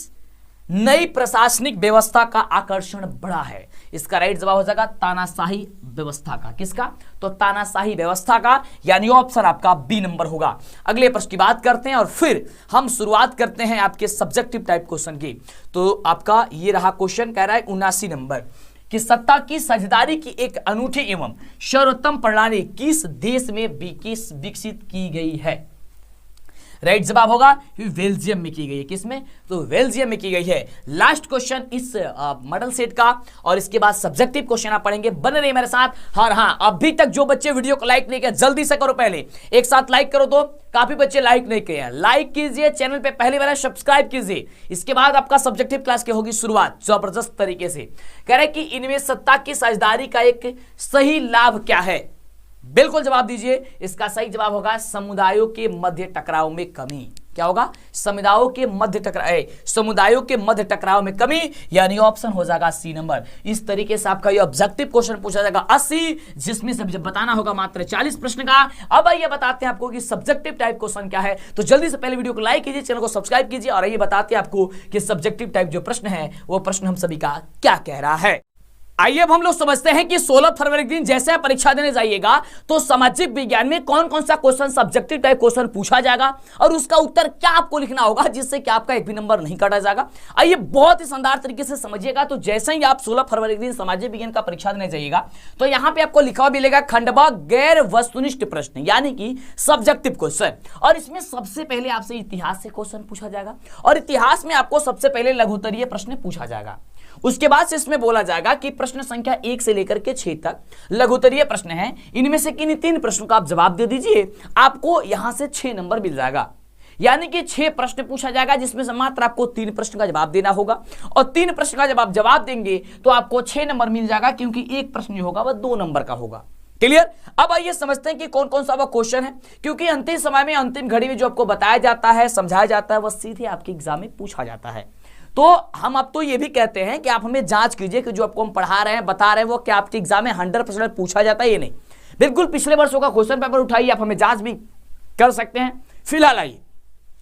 नई प्रशासनिक व्यवस्था का आकर्षण बढ़ा है? इसका राइट जवाब हो जाएगा तानाशाही व्यवस्था का। किसका? तो तानाशाही व्यवस्था का, यानी ऑप्शन आपका बी नंबर होगा। अगले प्रश्न की बात करते हैं और फिर हम शुरुआत करते हैं आपके सब्जेक्टिव टाइप क्वेश्चन की। तो आपका ये रहा क्वेश्चन, कह रहा है 79 नंबर कि सत्ता की साझेदारी की एक अनूठी एवं सर्वोत्तम प्रणाली किस देश में विकसित की गई है? राइट जवाब होगा बेल्जियम में की गई है। किसमें? तो बेल्जियम में की गई है। लास्ट क्वेश्चन इस मॉडल सेट का और इसके बाद सब्जेक्टिव क्वेश्चन आप पढ़ेंगे। बने रहिए मेरे साथ। और हाँ, अभी तक जो बच्चे वीडियो को लाइक नहीं किया जल्दी से करो, पहले एक साथ लाइक करो। तो काफी बच्चे लाइक नहीं किए हैं, लाइक कीजिए, चैनल पे पहली बार सब्सक्राइब कीजिए। इसके बाद आपका सब्जेक्टिव क्लास की होगी शुरुआत जबरदस्त तरीके से। कह रहे कि इनमें सत्ता की साझेदारी का एक सही लाभ क्या है? बिल्कुल जवाब दीजिए। इसका सही जवाब होगा समुदायों के मध्य टकराव में कमी। क्या होगा? समुदायों के मध्य टकराव में कमी, यानी ऑप्शन हो जाएगा सी नंबर। इस तरीके से आपका ये ऑब्जेक्टिव क्वेश्चन पूछा जाएगा 80, जिसमें से जब बताना होगा मात्र 40 प्रश्न का। अब आइए बताते हैं आपको कि सब्जेक्टिव टाइप क्वेश्चन क्या है। तो जल्दी से पहले वीडियो को लाइक कीजिए, चैनल को सब्सक्राइब कीजिए और आइए बताते हैं आपको कि सब्जेक्टिव टाइप जो प्रश्न है वो प्रश्न हम सभी का क्या कह रहा है। आइए अब हम लोग समझते हैं कि 16 फरवरी के दिन जैसे आप परीक्षा देने जाइएगा तो सामाजिक विज्ञान में कौन कौन सा क्वेश्चन सब्जेक्टिव टाइप क्वेश्चन पूछा जाएगा और उसका उत्तर क्या आपको लिखना होगा जिससे कि आपका एक भी नंबर नहीं काटा जाएगा। आइए बहुत ही शानदार तरीके से समझिएगा। तो जैसे ही आप 16 फरवरी के दिन सामाजिक विज्ञान का परीक्षा देने जाइएगा तो यहां पर आपको लिखा हुआ मिलेगा खंडवा गैर वस्तुनिष्ठ प्रश्न, यानी कि सब्जेक्टिव क्वेश्चन। और इसमें सबसे पहले आपसे इतिहास से क्वेश्चन पूछा जाएगा और इतिहास में आपको सबसे पहले लघुत्तरीय प्रश्न पूछा जाएगा। उसके बाद से इसमें बोला जाएगा कि प्रश्न संख्या 1 से लेकर के 6 तक लघुत्तरीय प्रश्न हैं। इनमें से किन्हीं 3 प्रश्नों का आप जवाब दे दीजिए, आपको यहां से 6 नंबर मिल जाएगा। यानी कि 6 प्रश्न पूछा जाएगा जिसमें से मात्र आपको 3 प्रश्न का जवाब देना होगा और 3 प्रश्न का जब आप जवाब देंगे तो आपको 6 नंबर मिल जाएगा, क्योंकि एक प्रश्न जो होगा वह 2 नंबर का होगा। क्लियर? अब आइए समझते हैं कि कौन कौन सा वह क्वेश्चन है, क्योंकि अंतिम समय में अंतिम घड़ी में जो आपको बताया जाता है, समझाया जाता है, वह सीधे आपके एग्जाम में पूछा जाता है। तो हम अब तो ये भी कहते हैं कि आप हमें जांच कीजिए कि जो आपको हम पढ़ा रहे हैं, बता रहे हैं, वो क्या आपके एग्जाम में 100% पूछा जाता है ये नहीं। बिल्कुल पिछले वर्षों का क्वेश्चन पेपर उठाइए, आप हमें जांच भी कर सकते हैं। फिलहाल आइए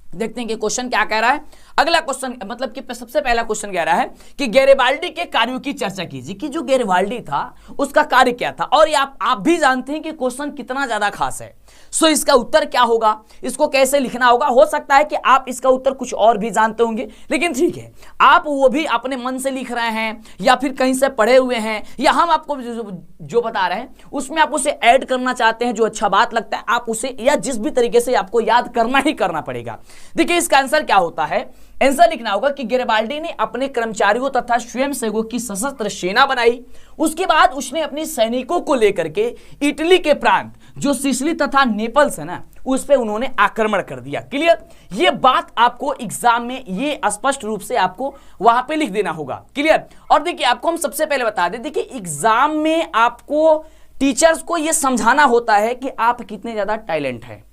देखते हैं कि क्वेश्चन क्या कह रहा है। अगला क्वेश्चन मतलब कि सबसे पहला क्वेश्चन कह रहा है कि गैरिबाल्डी के कार्यों की चर्चा कीजिए कि जो गैरिबाल्डी था उसका कार्य क्या था। और ये आप भी जानते हैं कि क्वेश्चन कितना ज्यादा खास है। सो इसका उत्तर क्या होगा, इसको कैसे लिखना होगा। हो सकता है कि आप इसका उत्तर कुछ और भी जानते होंगे, लेकिन ठीक है, आप वो भी अपने मन से लिख रहे हैं या फिर कहीं से पढ़े हुए हैं या हम आपको जो बता रहे हैं उसमें आप उसे ऐड करना चाहते हैं, जो अच्छा बात लगता है आप उसे, या जिस भी तरीके से आपको याद करना ही करना पड़ेगा। देखिए इसका आंसर क्या होता है। आंसर लिखना होगा कि गैरिबाल्डी ने अपने कर्मचारियों तथा स्वयंसेवकों की सशस्त्र सेना बनाई। उसके बाद उसने अपने सैनिकों को लेकर के इटली के प्रांत जो सिसिली तथा नेपल्स है ना, उस पे उन्होंने आक्रमण कर दिया। क्लियर? ये बात आपको एग्जाम में ये स्पष्ट रूप से आपको वहां पे लिख देना होगा। क्लियर? और देखिए आपको हम सबसे पहले बता दें, देखिए एग्जाम में आपको टीचर्स को ये समझाना होता है कि आप कितने ज्यादा टैलेंट है,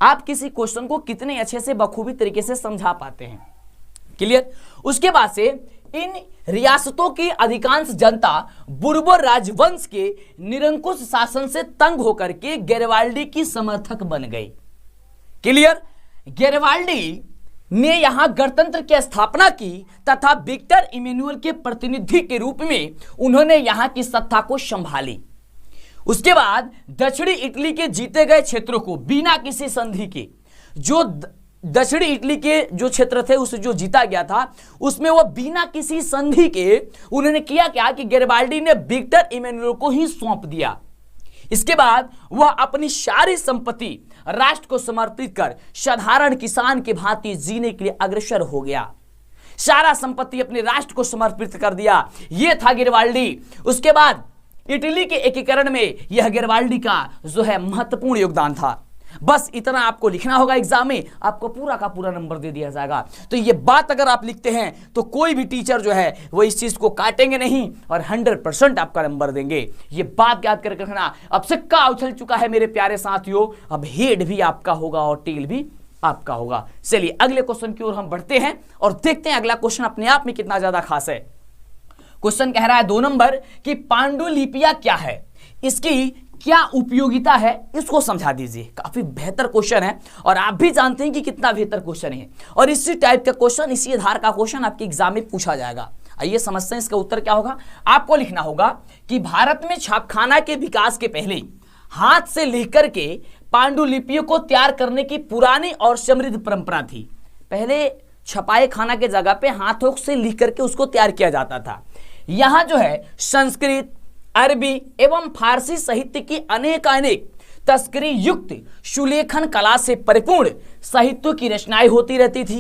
आप किसी क्वेश्चन को कितने अच्छे से बखूबी तरीके से समझा पाते हैं। क्लियर? उसके बाद से इन रियासतों की अधिकांश जनता बुर्बो राजवंश के निरंकुश शासन से तंग होकर के गैरिबाल्डी की समर्थक बन गई। क्लियर? गैरिबाल्डी ने यहां गणतंत्र की स्थापना की तथा विक्टर इमैनुअल के प्रतिनिधि के रूप में उन्होंने यहां की सत्ता को संभाली। उसके बाद दक्षिणी इटली के जीते गए क्षेत्रों को बिना किसी संधि के जो दक्षिणी इटली के जो क्षेत्र थे उसे जो जीता गया था, उसमें वो बिना किसी संधि के उन्होंने किया क्या कि गैरिबाल्डी ने विक्टर इमैनुएल को ही सौंप दिया। इसके बाद वह अपनी सारी संपत्ति राष्ट्र को समर्पित कर साधारण किसान के भांति जीने के लिए अग्रसर हो गया। सारा संपत्ति अपने राष्ट्र को समर्पित कर दिया। यह था गैरिबाल्डी। उसके बाद इटली के एकीकरण में यह गैरिबाल्डी का जो है महत्वपूर्ण योगदान था। बस इतना आपको लिखना होगा, एग्जाम में आपको पूरा का पूरा नंबर दे दिया जाएगा। तो ये बात अगर आप लिखते हैं तो कोई भी टीचर जो है वो इस चीज को काटेंगे नहीं और 100% आपका नंबर देंगे। ये बात याद करके रखना। अब सिक्का उछल चुका है मेरे प्यारे साथियों, अब हेड भी आपका होगा और टेल भी आपका होगा। चलिए अगले क्वेश्चन की ओर हम बढ़ते हैं और देखते हैं अगला क्वेश्चन अपने आप में कितना ज्यादा खास है। क्वेश्चन कह रहा है 2 नंबर कि पांडुलिपियां क्या है, इसकी क्या उपयोगिता है, इसको समझा दीजिए। काफी बेहतर क्वेश्चन है और आप भी जानते हैं कि कितना बेहतर क्वेश्चन है और इसी टाइप का क्वेश्चन, इसी आधार का क्वेश्चन आपके एग्जाम में पूछा जाएगा। आइए समझते हैं इसका उत्तर क्या होगा। आपको लिखना होगा कि भारत में छापखाना के विकास के पहले हाथ से लिख करके पांडुलिपियों को तैयार करने की पुरानी और समृद्ध परंपरा थी। पहले छपाए खाना के जगह पे हाथों से लिख करके उसको तैयार किया जाता था। यहां जो है संस्कृत, अरबी एवं फारसी साहित्य की अनेक तस्करी युक्त सुलेखन कला से परिपूर्ण साहित्यों की रचनाएं होती रहती थी।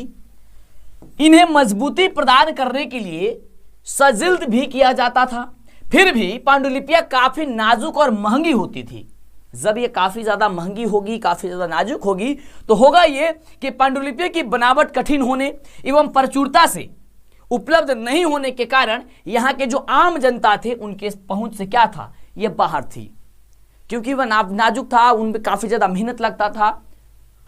इन्हें मजबूती प्रदान करने के लिए सजिल्द भी किया जाता था। फिर भी पांडुलिपियां काफी नाजुक और महंगी होती थी। जब ये काफी ज्यादा महंगी होगी, काफी ज्यादा नाजुक होगी, तो होगा ये कि पांडुलिपियों की बनावट कठिन होने एवं प्रचुरता से उपलब्ध नहीं होने के कारण यहाँ के जो आम जनता थे उनके पहुंच से क्या था, ये बाहर थी। क्योंकि वह नाजुक था, उनपे काफी ज्यादा मेहनत लगता था,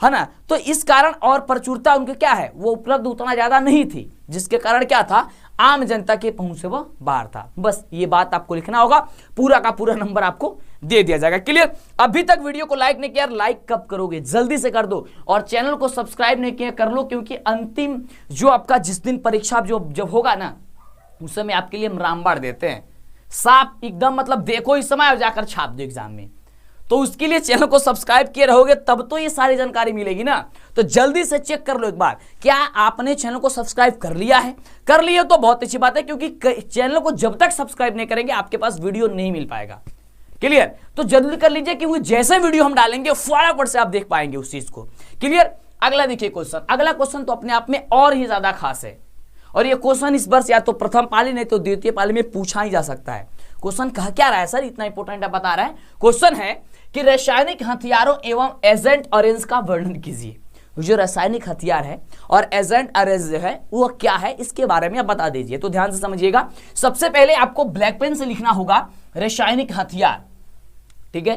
है ना। तो इस कारण और प्रचुरता उनके क्या है, वो उपलब्ध उतना ज्यादा नहीं थी, जिसके कारण क्या था, आम जनता के पहुंच से वह बाहर था। बस ये बात आपको लिखना होगा, पूरा का पूरा नंबर आपको दे दिया जाएगा। क्लियर। अभी तक वीडियो को लाइक नहीं किया, लाइक कब करोगे, जल्दी से कर दो और चैनल को सब्सक्राइब नहीं किया कर लो, क्योंकि अंतिम जो आपका जिस दिन परीक्षा जब होगा ना, उस समय आपके लिए हम रामबाण देते हैं साफ एकदम, मतलब देखो इस समय और जाकर छाप दो एग्जाम में। तो उसके लिए चैनल को सब्सक्राइब किए रहोगे तब तो ये सारी जानकारी मिलेगी ना। तो जल्दी से चेक कर लो एक बार, क्या आपने चैनल को सब्सक्राइब कर लिया है? कर लिया तो बहुत अच्छी बात है, क्योंकि चैनल को जब तक सब्सक्राइब नहीं करेंगे आपके पास वीडियो नहीं मिल पाएगा। क्लियर। तो जल्दी कर लीजिए, क्योंकि जैसे वीडियो हम डालेंगे फटाफट से आप देख पाएंगे उस चीज को। क्लियर। अगला देखिए क्वेश्चन। अगला क्वेश्चन तो अपने आप में और ही ज्यादा खास है और ये क्वेश्चन इस वर्ष या तो प्रथम पाली नहीं तो द्वितीय पाली में पूछा ही जा सकता है। क्वेश्चन कह क्या रहा है सर, इतना इंपॉर्टेंट है बता रहा है। क्वेश्चन है कि रासायनिक हथियारों एवं एजेंट ऑरेंज का वर्णन कीजिए। जो रासायनिक हथियार है और एजेंट ऑरेंज जो है वो क्या है, इसके बारे में आप बता दीजिए। तो ध्यान से समझिएगा। सबसे पहले आपको ब्लैक पेन से लिखना होगा रासायनिक हथियार। ठीक है,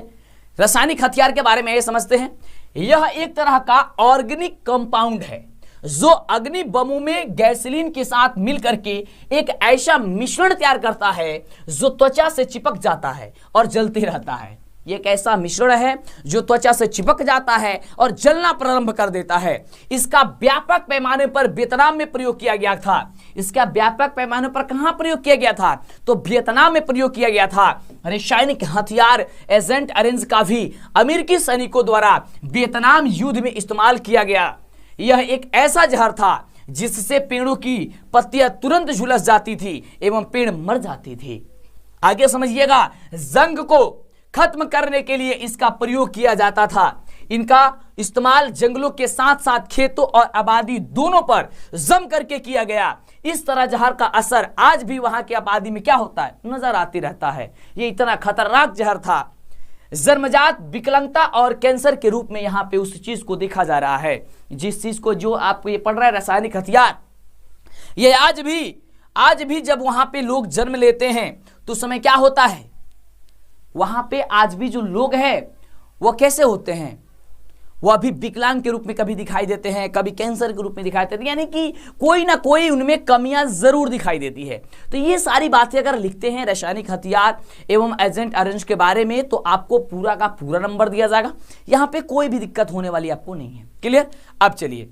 रासायनिक हथियार के बारे में ये समझते हैं। यह एक तरह का ऑर्गेनिक कंपाउंड है जो अग्नि बमों में गैसोलीन के साथ मिलकर के एक ऐसा मिश्रण तैयार करता है जो त्वचा से चिपक जाता है और जलते रहता है। ये एक ऐसा मिश्रण है जो त्वचा से चिपक जाता है और जलना प्रारंभ कर देता है। इसका व्यापक पैमाने पर वियतनाम में प्रयोग किया गया था। इसका व्यापक पैमाने पर कहां प्रयोग किया गया था, तो वियतनाम में प्रयोग किया गया था। रासायनिक हथियार एजेंट ऑरेंज का भी अमेरिकी सैनिकों द्वारा वियतनाम युद्ध में इस्तेमाल किया गया। यह एक ऐसा जहर था जिससे पेड़ों की पत्तियां तुरंत झुलस जाती थी एवं पेड़ मर जाती थी। आगे समझिएगा, जंग को खत्म करने के लिए इसका प्रयोग किया जाता था। इनका इस्तेमाल जंगलों के साथ साथ खेतों और आबादी दोनों पर जम करके किया गया। इस तरह जहर का असर आज भी वहां की आबादी में क्या होता है, नजर आती रहता है। ये इतना खतरनाक जहर था। जन्मजात विकलांगता और कैंसर के रूप में यहाँ पे उस चीज को देखा जा रहा है। जिस चीज को जो आप ये पढ़ रहे हैं रासायनिक हथियार, ये आज भी जब वहां पे लोग जन्म लेते हैं तो समय क्या होता है, वहां पे आज भी जो लोग हैं वो कैसे होते हैं, वो अभी विकलांग के रूप में कभी दिखाई देते हैं, कभी कैंसर के रूप में दिखाई देते हैं, यानी कि कोई ना कोई उनमें कमियां जरूर दिखाई देती है। तो ये सारी बातें अगर लिखते हैं रासायनिक हथियार एवं एजेंट ऑरेंज के बारे में तो आपको पूरा का पूरा नंबर दिया जाएगा। यहां पे कोई भी दिक्कत होने वाली आपको नहीं है। क्लियर। अब चलिए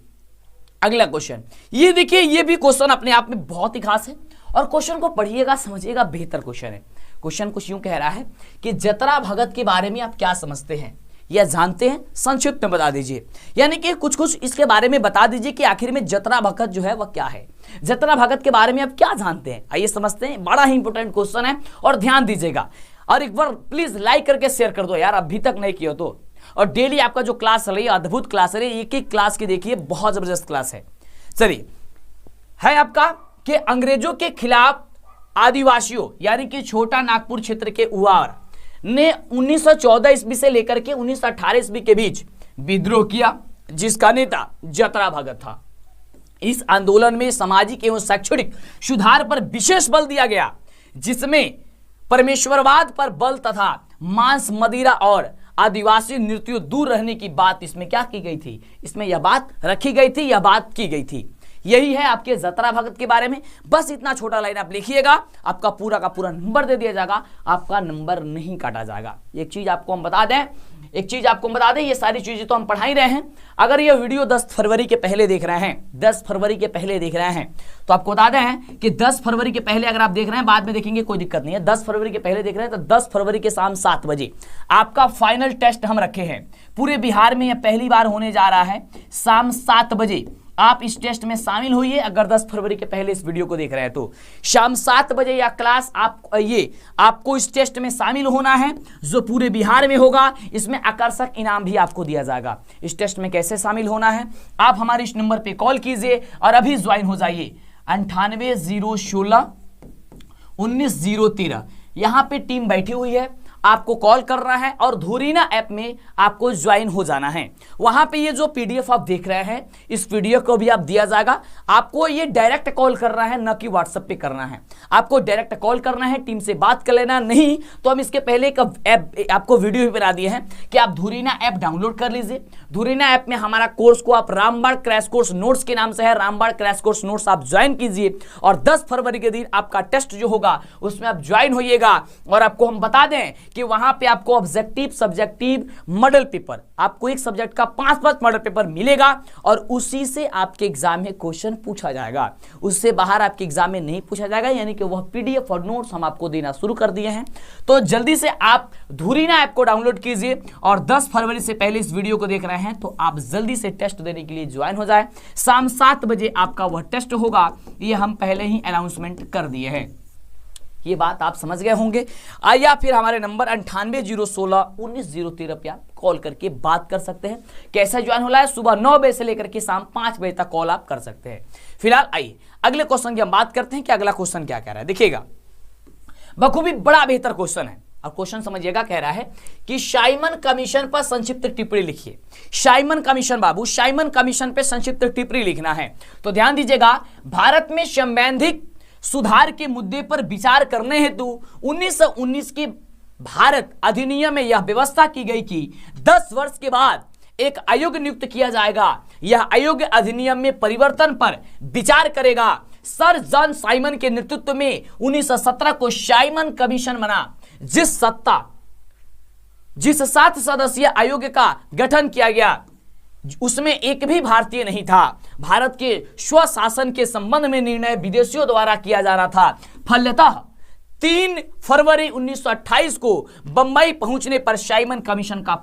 अगला क्वेश्चन। ये देखिए, ये भी क्वेश्चन अपने आप में बहुत ही खास है और क्वेश्चन को पढ़िएगा, समझिएगा, बेहतर क्वेश्चन है। क्वेश्चन कुछ यूं कह रहा है कि जतरा भगत के बारे में आप क्या समझते हैं। यह जानते हैं? संक्षिप्त में बता दीजिए, यानी कि कुछ कुछ इसके बारे में बता दीजिए कि आखिर में जतरा भगत जो है वह क्या है। जतरा भगत के बारे में आप क्या जानते हैं, आइए समझते हैं। बड़ा ही इंपॉर्टेंट क्वेश्चन है और ध्यान दीजिएगा। और एक बार प्लीज लाइक करके शेयर कर दो यार, अभी तक नहीं किया तो। और डेली आपका जो क्लास चल रही है, अद्भुत क्लास है, एक एक क्लास की देखिए, बहुत जबरदस्त क्लास है। चलिए, है आपका कि अंग्रेजों के खिलाफ आदिवासियों यानी कि छोटा नागपुर क्षेत्र के उवार ने 1914 ईस्वी से लेकर के 1918 ईस्वी के बीच विद्रोह किया, जिसका नेता जतरा भगत था। इस आंदोलन में सामाजिक एवं शैक्षणिक सुधार पर विशेष बल दिया गया, जिसमें परमेश्वरवाद पर बल तथा मांस, मदिरा और आदिवासी नृत्य दूर रहने की बात इसमें क्या की गई थी, इसमें यह बात रखी गई थी, यह बात की गई थी। यही है आपके जतरा भगत के बारे में। बस इतना छोटा लाइन आप लिखिएगा, आपका पूरा का पूरा नंबर दे दिया जाएगा, आपका नंबर नहीं काटा जाएगा। एक चीज आपको हम बता दें, ये सारी चीजें तो हम पढ़ा ही रहे हैं। अगर ये वीडियो 10 फरवरी के पहले देख रहे हैं, 10 फरवरी के पहले देख रहे हैं, तो आपको बता दें कि 10 फरवरी के पहले अगर आप देख रहे हैं, बाद में देखेंगे कोई दिक्कत नहीं है। 10 फरवरी के पहले देख रहे हैं तो 10 फरवरी के शाम 7 बजे आपका फाइनल टेस्ट हम रखे हैं। पूरे बिहार में यह पहली बार होने जा रहा है। शाम 7 बजे आप इस टेस्ट में शामिल होइए। अगर 10 फरवरी के पहले इस वीडियो को देख रहे हैं तो शाम 7 बजे यह क्लास आपको इस टेस्ट में शामिल होना है, जो पूरे बिहार में होगा। इसमें आकर्षक इनाम भी आपको दिया जाएगा। इस टेस्ट में कैसे शामिल होना है, आप हमारे इस नंबर पे कॉल कीजिए और अभी ज्वाइन हो जाइए। 98 016 19 013 यहाँ पे टीम बैठी हुई है, आपको कॉल करना है और धुरीना ऐप में आपको ज्वाइन हो जाना है। वहां पे ये जो पीडीएफ आप देख रहे हैं, इस पीडीएफ को भी आप दिया जाएगा। आपको ये डायरेक्ट कॉल करना है, न कि व्हाट्सएप पे करना है। आपको डायरेक्ट कॉल करना है, टीम से बात कर लेना। नहीं तो हम इसके पहले एक ऐप आपको वीडियो भी बना दिए हैं कि आप धुरीना ऐप डाउनलोड कर लीजिए। धुरीना ऐप में हमारा कोर्स को आप रामबाण क्रैश कोर्स नोट्स के नाम से है, रामबाण क्रैश कोर्स नोट्स आप ज्वाइन कीजिए और 10 फरवरी के दिन आपका टेस्ट जो होगा उसमें आप ज्वाइन होइएगा। और आपको हम बता दें कि वहां पे आपको ऑब्जेक्टिव, सब्जेक्टिव, मॉडल पेपर, आपको एक सब्जेक्ट का 5 मॉडल पेपर मिलेगा और उसी से आपके एग्जाम में क्वेश्चन पूछा जाएगा। उससे बाहर आपके एग्जाम में नहीं पूछा जाएगा, यानी कि वह पीडीएफ और नोट्स हम आपको देना शुरू कर दिए हैं। तो जल्दी से आप धुरीना ऐप को डाउनलोड कीजिए और 10 फरवरी से पहले इस वीडियो को देख रहे हैं तो आप जल्दी से टेस्ट देने के लिए ज्वाइन हो जाए। शाम 7 बजे आपका वह टेस्ट होगा, ये हम पहले ही अनाउंसमेंट कर दिए हैं। ये बात आप समझ गए होंगे। या फिर हमारे नंबर 98 016 19 013 पे आप कॉल करके बात कर सकते हैं। कैसे ज्वाइन होना है, सुबह 9 बजे से लेकर के शाम 5 बजे तक कॉल आप कर सकते हैं। फिलहाल आइए अगले क्वेश्चन की हम बात करते हैं कि अगला क्वेश्चन क्या कह रहा है। देखिएगा, बखूबी बड़ा बेहतर क्वेश्चन है और क्वेश्चन समझिएगा। कह रहा है कि साइमन कमीशन पर संक्षिप्त टिप्पणी लिखिए। साइमन कमीशन बाबू, साइमन कमीशन पर संक्षिप्त टिप्पणी लिखना है। तो ध्यान दीजिएगा, भारत में संवैधानिक सुधार के मुद्दे पर विचार करने हेतु 1919 के भारत अधिनियम में यह व्यवस्था की गई कि 10 वर्ष के बाद एक आयोग नियुक्त किया जाएगा। यह आयोग अधिनियम में परिवर्तन पर विचार करेगा। सर जॉन साइमन के नेतृत्व में 1917 को साइमन कमीशन बना, जिस 7 सदस्यीय आयोग का गठन किया गया उसमें एक भी भारतीय नहीं था। भारत के स्वशासन के संबंध में निर्णय विदेशियों द्वारा किया जा रहा था। फलतः 3 फरवरी 1928 को बंबई पहुंचने पर साइमन कमीशन का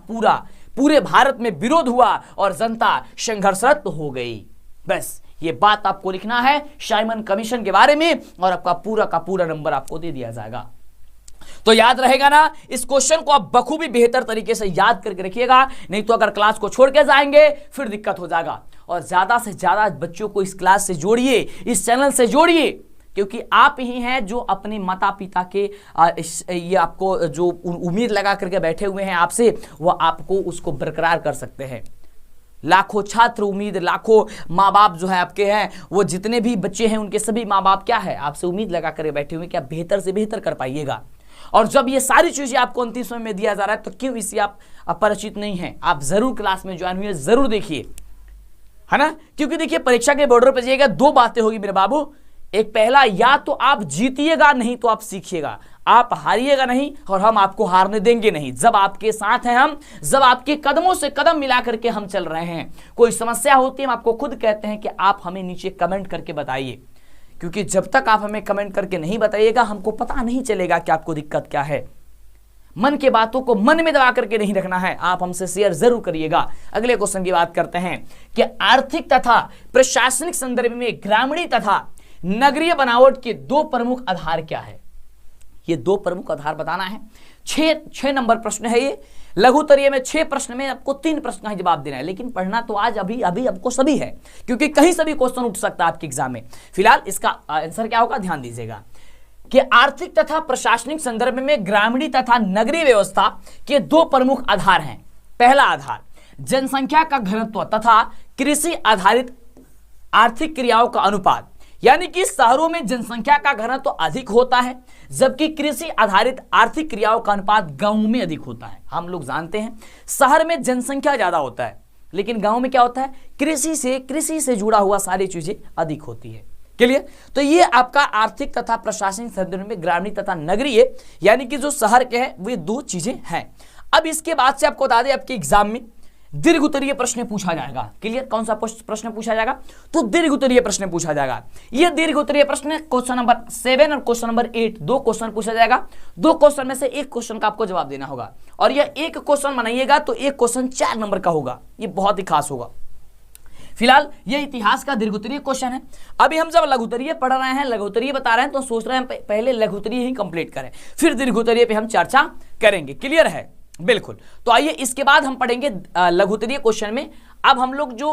पूरे भारत में विरोध हुआ और जनता संघर्षरत हो गई। बस ये बात आपको लिखना है साइमन कमीशन के बारे में और आपका पूरा का पूरा नंबर आपको दे दिया जाएगा। तो याद रहेगा ना, इस क्वेश्चन को आप बखूबी बेहतर तरीके से याद करके रखिएगा, नहीं तो अगर क्लास को छोड़ के जाएंगे फिर दिक्कत हो जाएगा। और ज्यादा से ज्यादा बच्चों को इस क्लास से जोड़िए, इस चैनल से जोड़िए, क्योंकि आप ही हैं जो अपने माता पिता के ये आपको जो उम्मीद लगा करके बैठे हुए हैं आपसे, वो आपको उसको बरकरार कर सकते हैं। लाखों छात्र उम्मीद, लाखों माँ बाप जो है आपके हैं, वो जितने भी बच्चे हैं उनके सभी माँ बाप क्या है, आपसे उम्मीद लगा कर बैठे हुए कि आप बेहतर से बेहतर कर पाइएगा। और जब ये सारी चीजें आपको अंतिम समय में दिया जा रहा है तो क्यों इससे आप अपरिचित नहीं हैं। आप जरूर क्लास में ज्वाइन हुए, जरूर देखिए, है ना। क्योंकि देखिए, परीक्षा के बॉर्डर पर जाइएगा, 2 बातें होगी मेरे बाबू। एक पहला, या तो आप जीतिएगा, नहीं तो आप सीखिएगा। आप हारिएगा नहीं और हम आपको हारने देंगे नहीं। जब आपके साथ हैं हम, जब आपके कदमों से कदम मिला करके हम चल रहे हैं। कोई समस्या होती है, हम आपको खुद कहते हैं कि आप हमें नीचे कमेंट करके बताइए, क्योंकि जब तक आप हमें कमेंट करके नहीं बताइएगा हमको पता नहीं चलेगा कि आपको दिक्कत क्या है। मन की बातों को मन में दबा करके नहीं रखना है, आप हमसे शेयर जरूर करिएगा। अगले क्वेश्चन की बात करते हैं कि आर्थिक तथा प्रशासनिक संदर्भ में ग्रामीण तथा नगरीय बनावट के दो प्रमुख आधार क्या है? ये दो प्रमुख आधार बताना है। 6 नंबर प्रश्न है ये। लघुत्तरीय में 6 प्रश्न में आपको 3 प्रश्न का जवाब देना है, लेकिन पढ़ना तो आज अभी आपको सभी है, क्योंकि कहीं से भी क्वेश्चन उठ सकता है आपके एग्जाम में। फिलहाल इसका आंसर क्या होगा, ध्यान दीजिएगा कि आर्थिक तथा प्रशासनिक संदर्भ में ग्रामीण तथा नगरीय व्यवस्था के दो प्रमुख आधार हैं। पहला आधार जनसंख्या का घनत्व तथा कृषि आधारित आर्थिक क्रियाओं का अनुपात, यानी कि शहरों में जनसंख्या का घनत्व अधिक होता है, जबकि कृषि आधारित आर्थिक क्रियाओं का अनुपात गांवों में अधिक होता है। हम लोग जानते हैं शहर में जनसंख्या ज्यादा होता है, लेकिन गांव में क्या होता है, कृषि से जुड़ा हुआ सारी चीजें अधिक होती है। क्लियर? तो ये आपका आर्थिक तथा प्रशासनिक संदर्भ में ग्रामीण तथा नगरीय, यानी कि जो शहर के हैं वे दो चीजें हैं। अब इसके बाद से आपको बता दें, आपके एग्जाम में दीर्घ उत्तरीय प्रश्न पूछा जाएगा। क्लियर? कौन सा प्रश्न पूछा जाएगा? तो दीर्घ उत्तरीय प्रश्न पूछा जाएगा। यह दीर्घ उत्तरीय प्रश्न क्वेश्चन नंबर 7 और क्वेश्चन नंबर 8 दो क्वेश्चन पूछा जाएगा। 2 क्वेश्चन में से एक क्वेश्चन का आपको जवाब देना होगा, और यह एक क्वेश्चन बनाइएगा तो एक क्वेश्चन 4 नंबर का होगा। यह बहुत ही खास होगा। फिलहाल यह इतिहास का दीर्घ उत्तरीय क्वेश्चन है। अभी हम जब लघुत्तरीय पढ़ रहे हैं, लघुत्तरीय बता रहे हैं, तो सोच रहे हैं पहले लघुत्तरीय ही कंप्लीट करें, फिर दीर्घ उत्तरीय पे हम चर्चा करेंगे। क्लियर है? बिल्कुल। तो आइए इसके बाद हम पढ़ेंगे लघुत्तरीय क्वेश्चन में। अब हम लोग जो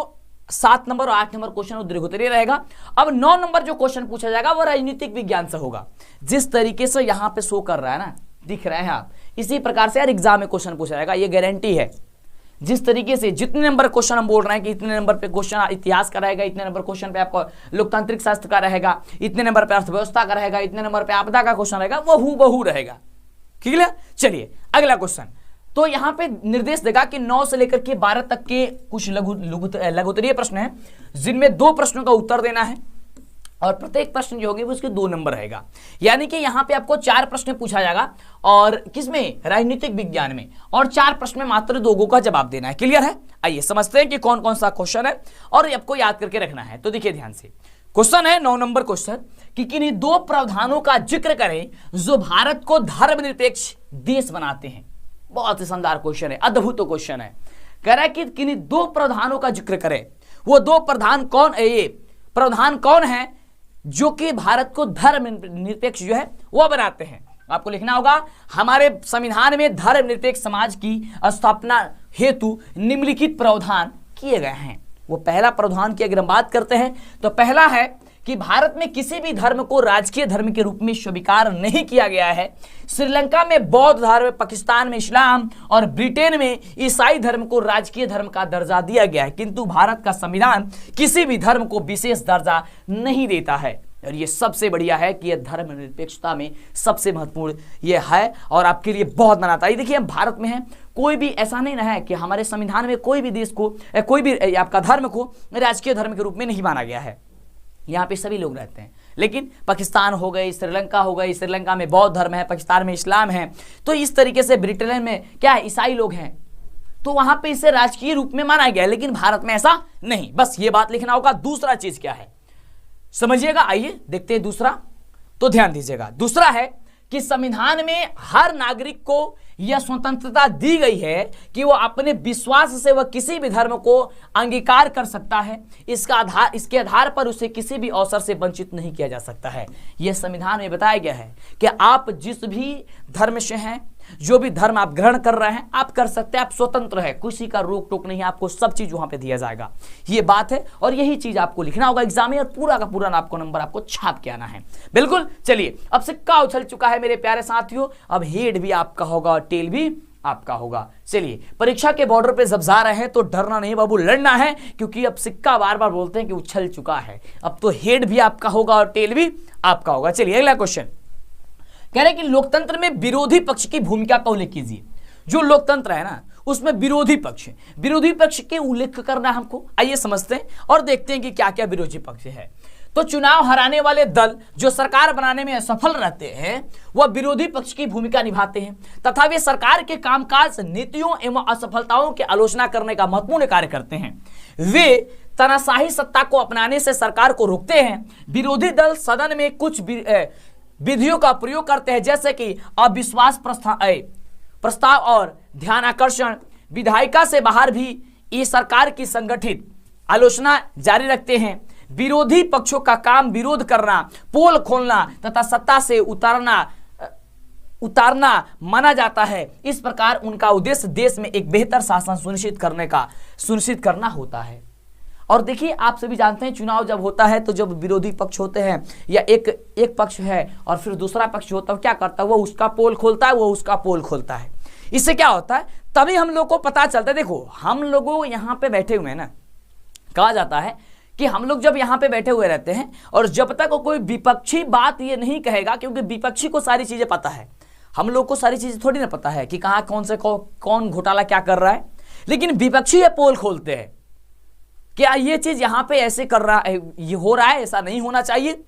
7 नंबर और 8 नंबर क्वेश्चन वो दीर्घोत्तरीय रहेगा। अब 9 नंबर जो क्वेश्चन पूछा जाएगा वो राजनीतिक विज्ञान से होगा। जिस तरीके से यहाँ पे शो कर रहा है ना, दिख रहे हैं आप, इसी प्रकार से यार एग्जाम में क्वेश्चन पूछा जाएगा, ये गारंटी है। जिस तरीके से जितने नंबर क्वेश्चन हम बोल रहे हैं कि इतने नंबर पे क्वेश्चन इतिहास का रहेगा, इतने नंबर क्वेश्चन पे आपको लोकतांत्रिक शास्त्र का रहेगा, इतने नंबर पे अर्थव्यवस्था का रहेगा, इतने नंबर पे आपदा का क्वेश्चन रहेगा, वो हूबहू रहेगा। ठीक है? चलिए अगला क्वेश्चन। तो यहाँ पे निर्देश देगा कि 9 से लेकर के 12 तक के कुछ लघुत्तरीय प्रश्न हैं, जिनमें 2 प्रश्नों का उत्तर देना है, और प्रत्येक प्रश्न जो होगी वो उसके 2 नंबर रहेगा। यानी कि यहाँ पे आपको 4 प्रश्न पूछा जाएगा, और किसमें? राजनीतिक विज्ञान में, और 4 प्रश्न में मात्र 2 का जवाब देना है। क्लियर है? आइए समझते हैं कि कौन कौन सा क्वेश्चन है, और आपको याद करके रखना है। तो देखिए ध्यान से, क्वेश्चन है 9 नंबर क्वेश्चन कि किन्हीं 2 प्रावधानों का जिक्र करें जो भारत को धर्मनिरपेक्ष देश बनाते हैं। बहुत ही शानदार क्वेश्चन है, अद्भुत क्वेश्चन है। कह रहा है कि किन्हीं 2 प्रावधानों का जिक्र करें, वो 2 प्रावधान कौन है? ये प्रावधान कौन है जो कि भारत को धर्मनिरपेक्ष जो है वो बनाते हैं? आपको लिखना होगा, हमारे संविधान में धर्मनिरपेक्ष समाज की स्थापना हेतु निम्नलिखित प्रावधान किए गए हैं। वो पहला प्रावधान की अगर हम बात करते हैं तो पहला है कि भारत में किसी भी धर्म को राजकीय धर्म के रूप में स्वीकार नहीं किया गया है। श्रीलंका में बौद्ध धर्म, पाकिस्तान में इस्लाम और ब्रिटेन में ईसाई धर्म को राजकीय धर्म का दर्जा दिया गया है, किंतु भारत का संविधान किसी भी धर्म को विशेष दर्जा नहीं देता है। और ये सबसे बढ़िया है कि यह धर्मनिरपेक्षता में सबसे महत्वपूर्ण ये है, और आपके लिए बहुत बनाता है। देखिए हम भारत में हैं, कोई भी ऐसा नहीं ना है कि हमारे संविधान में कोई भी देश को, कोई भी आपका धर्म को राजकीय धर्म के रूप में नहीं माना गया है। यहाँ पे सभी लोग रहते हैं, लेकिन पाकिस्तान हो गई, श्रीलंका हो गई, श्रीलंका में बौद्ध धर्म है, पाकिस्तान में इस्लाम है, तो इस तरीके से ब्रिटेन में क्या है, ईसाई लोग हैं, तो वहां पे इसे राजकीय रूप में माना गया है, लेकिन भारत में ऐसा नहीं। बस ये बात लिखना होगा। दूसरा चीज क्या है समझिएगा, आइए देखते हैं दूसरा। तो ध्यान दीजिएगा, दूसरा है कि संविधान में हर नागरिक को यह स्वतंत्रता दी गई है कि वो अपने विश्वास से वह किसी भी धर्म को अंगीकार कर सकता है। इसके आधार पर उसे किसी भी अवसर से वंचित नहीं किया जा सकता है। यह संविधान में बताया गया है कि आप जिस भी धर्म से हैं, जो भी धर्म आप ग्रहण कर रहे हैं, आप कर सकते हैं, आप स्वतंत्र है, किसी का रोक टोक नहीं है, आपको सब चीज वहां पे दिया जाएगा। ये बात है, और यही चीज आपको लिखना होगा एग्जाम में, और पूरा का पूरा आपको नंबर आपको छाप के आना है। बिल्कुल। चलिए अब सिक्का उछल चुका है मेरे प्यारे साथियों, अब हेड भी आपका होगा और टेल भी आपका होगा। चलिए परीक्षा के बॉर्डर पे जब जा रहे हैं तो डरना नहीं बाबू, लड़ना है, क्योंकि अब सिक्का बार बार बोलते हैं कि उछल चुका है, अब तो हेड भी आपका होगा और टेल भी आपका होगा। चलिए अगला क्वेश्चन कह रहे हैं कि लोकतंत्र में विरोधी पक्ष की भूमिका का उल्लेख कीजिए। जो लोकतंत्र है ना, उसमें विरोधी पक्ष के उल्लेख करना हमको। आइए समझते हैं और देखते हैं कि क्या क्या विरोधी पक्ष है। तो चुनाव हराने वाले दल जो सरकार बनाने में असफल रहते हैं, वह विरोधी पक्ष की भूमिका निभाते हैं, तथा वे सरकार के कामकाज, नीतियों एवं असफलताओं की आलोचना करने का महत्वपूर्ण कार्य करते हैं। वे तानाशाही सत्ता को अपनाने से सरकार को रोकते हैं। विरोधी दल सदन में कुछ विधियों का प्रयोग करते हैं, जैसे कि अविश्वास प्रस्ताव, प्रस्ताव और ध्यान आकर्षण विधायिका से बाहर भी ये सरकार की संगठित आलोचना जारी रखते हैं। विरोधी पक्षों का काम विरोध करना, पोल खोलना तथा सत्ता से उतारना माना जाता है। इस प्रकार उनका उद्देश्य देश में एक बेहतर शासन सुनिश्चित करना होता है। और देखिए, आप सभी जानते हैं चुनाव जब होता है तो जब विरोधी पक्ष होते हैं या एक पक्ष है और फिर दूसरा पक्ष होता है, क्या करता है, वो उसका पोल खोलता है, वो उसका पोल खोलता है। इससे क्या होता है, तभी हम लोग को पता चलता है। देखो, हम लोगों यहाँ पे बैठे हुए हैं ना, कहा जाता है कि हम लोग जब यहाँ पे बैठे हुए रहते हैं और जब तक कोई विपक्षी बात ये नहीं कहेगा, क्योंकि विपक्षी को सारी चीजें पता है, हम लोग को सारी चीजें थोड़ी ना पता है कि कहाँ कौन घोटाला क्या कर रहा है, लेकिन विपक्षी ये पोल खोलते हैं, क्या ये चीज यहाँ पे ऐसे कर रहा है, ये हो रहा है, ऐसा नहीं होना चाहिए।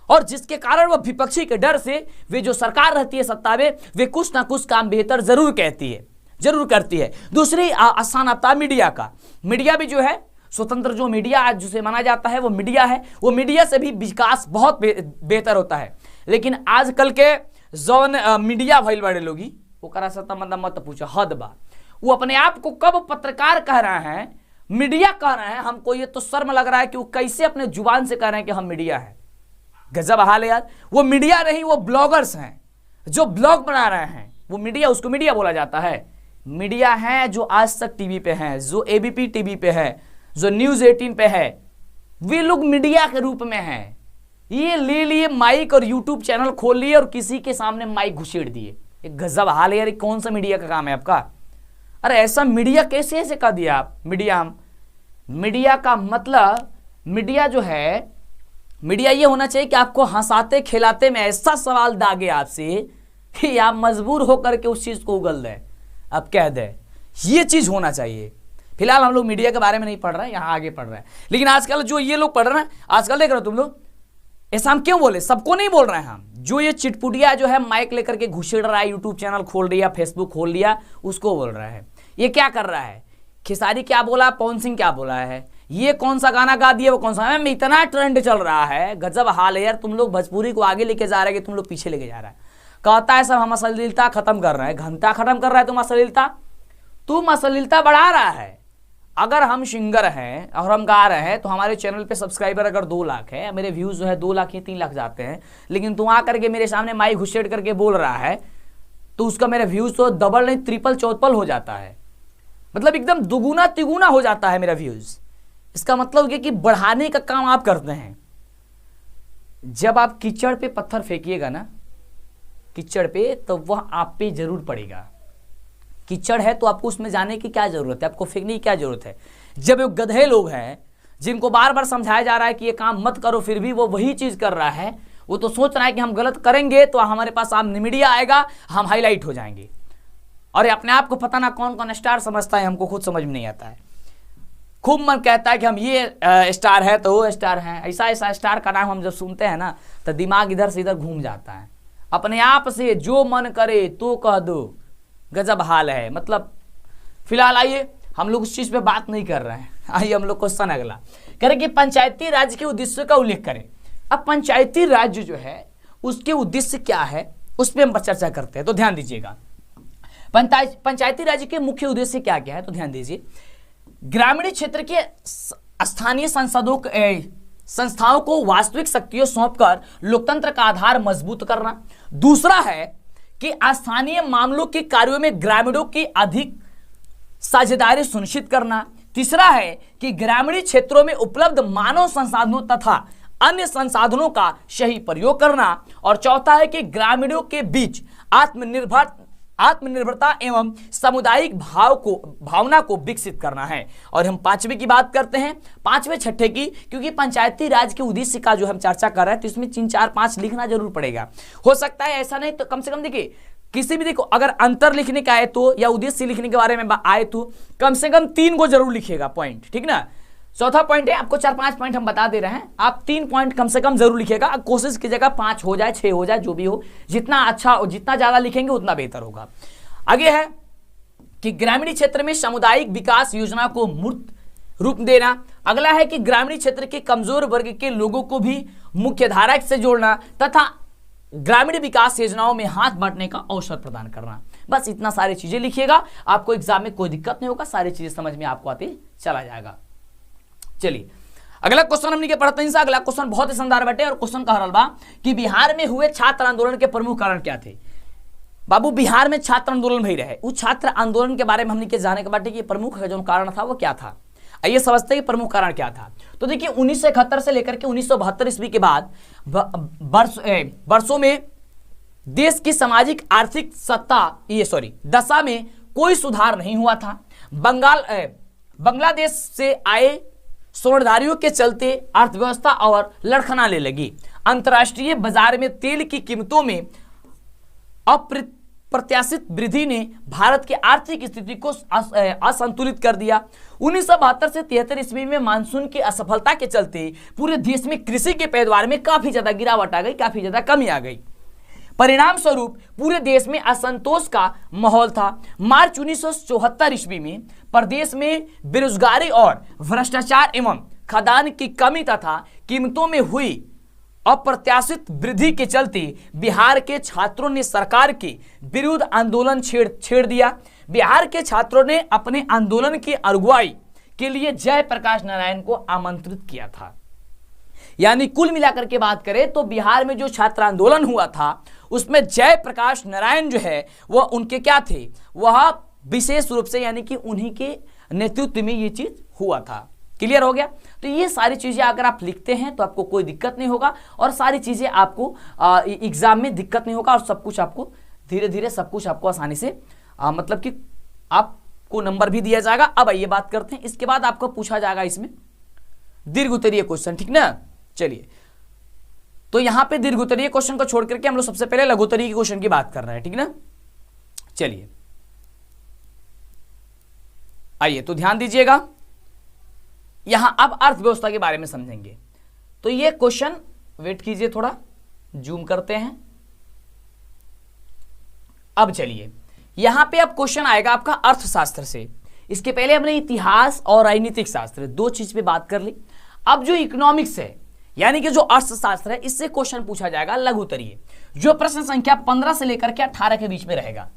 और जिसके कारण वो विपक्षी के डर से वे जो सरकार रहती है सत्ता में, वे कुछ ना कुछ काम बेहतर जरूर करती है। दूसरी आसान आता है मीडिया का। मीडिया भी जो है स्वतंत्र, जो मीडिया आज जिसे माना जाता है वो मीडिया है, वो मीडिया से भी विकास बहुत बेहतर होता है। लेकिन आजकल के जौन मीडिया भइल बड़े लोगी, वो करा सकता मतलब मत पूछो, हद बा। वो अपने आप को कब पत्रकार कह रहे हैं, मीडिया कह रहे हैं, हमको ये तो शर्म लग रहा है कि वो कैसे अपने जुबान से कह रहे हैं कि हम मीडिया है। गजब हाल है यार। वो मीडिया नहीं, वो ब्लॉगर्स हैं जो ब्लॉग बना रहे हैं, वो मीडिया, उसको मीडिया बोला जाता है। मीडिया है जो आज तक टीवी पे है, जो एबीपी टीवी पे है, जो न्यूज 18 पे है, वे लोग मीडिया के रूप में हैं। ये ले लिए माइक और यूट्यूब चैनल खोल लिए और किसी के सामने माइक घुसेड़ दिए। एक गजब हाल है यार। कौन सा मीडिया का काम है आपका? अरे ऐसा मीडिया कैसे ऐसे कर दिया आप? मीडिया का मतलब, मीडिया जो है, मीडिया ये होना चाहिए कि आपको हंसाते खिलाते में ऐसा सवाल दागे आपसे कि आप मजबूर होकर के उस चीज को उगल दें, आप कह दें। ये चीज होना चाहिए। फिलहाल हम लोग मीडिया के बारे में नहीं पढ़ रहे हैं, यहाँ आगे पढ़ रहे हैं। लेकिन आजकल जो ये लोग पढ़ रहे हैं, आजकल देख रहे हो तुम लोग, ऐसा हम क्यों बोले? सबको नहीं बोल रहे हैं हम। जो ये चिटपुटिया जो है माइक लेकर के घुसेड़ रहा है, यूट्यूब चैनल खोल दिया, फेसबुक खोल लिया, उसको बोल रहा है। ये क्या कर रहा है? खेसारी क्या बोला, पवन सिंह क्या बोला है, ये कौन सा गाना गा दिया, वो कौन सा, में इतना ट्रेंड चल रहा है। गजब हाल है यार। तुम लोग भोजपुरी को आगे लेके जा रहे हैं कि तुम लोग पीछे लेके जा रहा है। कहता है सब हम अश्लीलता खत्म कर रहे हैं, घंटा खत्म कर रहा है। तुम अश्लीलता बढ़ा रहा है। अगर हम सिंगर हैं और हम गा रहे हैं तो हमारे चैनल पे सब्सक्राइबर अगर 2 लाख है, मेरे व्यूज जो है 2 लाख या 3 लाख जाते हैं, लेकिन तुम आकर के मेरे सामने माइक घुसेड़ करके बोल रहा है तो उसका मेरा व्यूज तो डबल नहीं, ट्रिपल चौपल हो जाता है। मतलब एकदम दुगुना तिगुना हो जाता है मेरा व्यूज। इसका मतलब ये कि बढ़ाने का काम आप करते हैं। जब आप कीचड़ पे पत्थर फेंकिएगा ना, कीचड़ पे, तो वह आप पे जरूर पड़ेगा। कीचड़ है तो आपको उसमें जाने की क्या जरूरत है, आपको फेंकने की क्या जरूरत है। जब वो गधे लोग हैं जिनको बार बार समझाया जा रहा है कि ये काम मत करो, फिर भी वो वही चीज कर रहा है, वो तो सोच रहा है कि हम गलत करेंगे तो हमारे पास सामने मीडिया आएगा, हम हाईलाइट हो जाएंगे। और अपने आप को पता ना कौन कौन स्टार समझता है, हमको खुद समझ में नहीं आता है। खूब मन कहता है कि हम ये स्टार है तो वो स्टार है। ऐसा स्टार का नाम हम जब सुनते हैं ना तो दिमाग इधर से इधर घूम जाता है। अपने आप से जो मन करे तो कह दो। गजब हाल है। मतलब फिलहाल आइए, हम लोग उस चीज पे बात नहीं कर रहे हैं। आइए हम लोग क्वेश्चन अगला करें कि पंचायती राज के उद्देश्य का उल्लेख करें। अब पंचायती राज जो है उसके उद्देश्य क्या है, उस पर हम चर्चा करते हैं। तो ध्यान दीजिएगा, पंचायती राज के मुख्य उद्देश्य क्या क्या है, तो ध्यान दीजिए। ग्रामीण क्षेत्र के स्थानीय संस्थाओं को वास्तविक शक्तियों सौंपकर लोकतंत्र का आधार मजबूत करना। दूसरा है कि स्थानीय मामलों के कार्यों में ग्रामीणों की अधिक साझेदारी सुनिश्चित करना। तीसरा है कि ग्रामीण क्षेत्रों में उपलब्ध मानव संसाधनों तथा अन्य संसाधनों का सही प्रयोग करना। और चौथा है कि ग्रामीणों के बीच आत्मनिर्भरता एवं सामुदायिक भावना को विकसित करना है। और हम 5वें की बात करते हैं, 5वें छठे की, क्योंकि पंचायती राज के उद्देश्य का जो हम चर्चा कर रहे हैं तो इसमें 3 4 5 लिखना जरूर पड़ेगा। हो सकता है ऐसा नहीं तो कम से कम देखिए, किसी भी देखो अगर अंतर लिखने का आए तो या उद्देश्य लिखने के बारे में आए तो कम से कम 3 को जरूर लिखिएगा पॉइंट, ठीक ना। चौथा पॉइंट है, आपको 4 5 पॉइंट हम बता दे रहे हैं, आप 3 पॉइंट कम से कम जरूर लिखिएगा। कोशिश कीजिएगा 5 हो जाए, 6 हो जाए, जो भी हो, जितना अच्छा जितना ज्यादा लिखेंगे उतना बेहतर होगा। आगे है कि ग्रामीण क्षेत्र में सामुदायिक विकास योजना को मूर्त रूप देना। अगला है कि ग्रामीण क्षेत्र के कमजोर वर्ग के लोगों को भी मुख्यधारा से जोड़ना तथा ग्रामीण विकास योजनाओं में हाथ बांटने का अवसर प्रदान करना। बस इतना सारी चीजें लिखिएगा, आपको एग्जाम में कोई दिक्कत नहीं होगा, सारी चीजें समझ में आपको आती चला जाएगा। चलिए अगला क्वेश्चन हमने के पढ़ते हैं। अगला क्वेश्चन बहुत ही शानदार बैठे और क्वेश्चन कह रहा बा कि बिहार में हुए छात्र आंदोलन के प्रमुख कारण क्या थे। बाबू बिहार में छात्र आंदोलन भई रहे, उस छात्र आंदोलन के बारे में हमने के जाने के बाटे कि प्रमुख जो कारण था वो क्या था। आइए समझते हैं कि प्रमुख कारण क्या था। तो देखिए 1971 से लेकर के 1972 ईस्वी के बाद वर्षों में देश की सामाजिक आर्थिक दशा में कोई सुधार नहीं हुआ था। बांग्लादेश से आए स्वर्णधारियों के चलते अर्थव्यवस्था और लड़खड़ाने लगी। अंतर्राष्ट्रीय बाजार में तेल की कीमतों में अप्रत्याशित वृद्धि ने भारत की आर्थिक स्थिति को असंतुलित कर दिया। 1972 से 73 ईस्वी में मानसून की असफलता के चलते पूरे देश में कृषि के पैदावार में काफी ज्यादा गिरावट आ गई, काफी ज्यादा कमी आ गई। परिणाम स्वरूप पूरे देश में असंतोष का माहौल था। मार्च 1974 ईस्वी में प्रदेश में बेरोजगारी और भ्रष्टाचार एवं खाद्यान्न की कमी तथा कीमतों में हुई अप्रत्याशित वृद्धि के चलते बिहार के छात्रों ने सरकार के विरुद्ध आंदोलन छेड़ दिया। बिहार के छात्रों ने अपने आंदोलन की अगुवाई के लिए जयप्रकाश नारायण को आमंत्रित किया था। यानी कुल मिलाकर के बात करें तो बिहार में जो छात्र आंदोलन हुआ था उसमें जयप्रकाश नारायण जो है वह उनके क्या थे, वह विशेष रूप से यानी कि उन्हीं के नेतृत्व में ये चीज हुआ था। क्लियर हो गया। तो ये सारी चीजें अगर आप लिखते हैं तो आपको कोई दिक्कत नहीं होगा और सारी चीजें आपको एग्जाम में दिक्कत नहीं होगा और सब कुछ आपको धीरे धीरे सब कुछ आपको आसानी से मतलब कि आपको नंबर भी दिया जाएगा। अब आइए बात करते हैं, इसके बाद आपको पूछा जाएगा इसमें दीर्घ उत्तरीय क्वेश्चन, ठीक ना। चलिए तो यहां पे दीर्घ उत्तरीय क्वेश्चन को छोड़ करके हम लोग सबसे पहले लघु उत्तरीय क्वेश्चन की बात कर रहे हैं, ठीक ना। चलिए आइए तो ध्यान दीजिएगा, यहां अब अर्थव्यवस्था के बारे में समझेंगे। तो ये क्वेश्चन वेट कीजिए, थोड़ा जूम करते हैं। अब चलिए यहां पे अब क्वेश्चन आएगा आपका अर्थशास्त्र से। इसके पहले हमने इतिहास और राजनीतिक शास्त्र दो चीज पे बात कर ली। अब जो इकोनॉमिक्स है यानी कि जो अर्थशास्त्र है इससे क्वेश्चन पूछा जाएगा लघु उत्तरीय, जो प्रश्न संख्या 15 से लेकर के 18 के बीच में रहेगा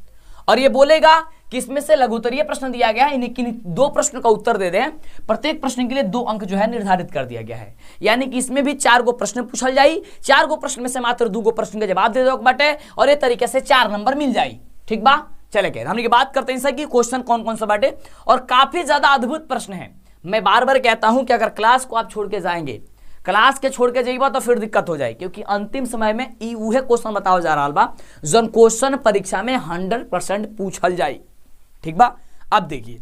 और ये बोलेगा कि इसमें से लघु उत्तरीय प्रश्न दिया गया है, इन्हीं दो प्रश्न का उत्तर दे दें। प्रत्येक प्रश्न के लिए 2 अंक जो है निर्धारित कर दिया गया है, यानी कि इसमें भी 4 गो प्रश्न पूछल जाई, 4 गो प्रश्न में से मात्र 2 गो प्रश्न का जवाब दे दो बटे और ये तरीके से 4 नंबर मिल जाए, ठीक बा। चले के हम बात करते हैं कि क्वेश्चन कौन कौन सा बाटे और काफी ज्यादा अद्भुत प्रश्न है। मैं बार बार कहता हूं कि अगर क्लास को आप छोड़ के जाएंगे, क्लास के छोड़ के जाइएगा तो फिर दिक्कत हो जाए, क्योंकि अंतिम समय में ई उहे क्वेश्चन बताओ जा रहा बा जन क्वेश्चन परीक्षा में 100% पूछल जाए, ठीक बा। अब देखिए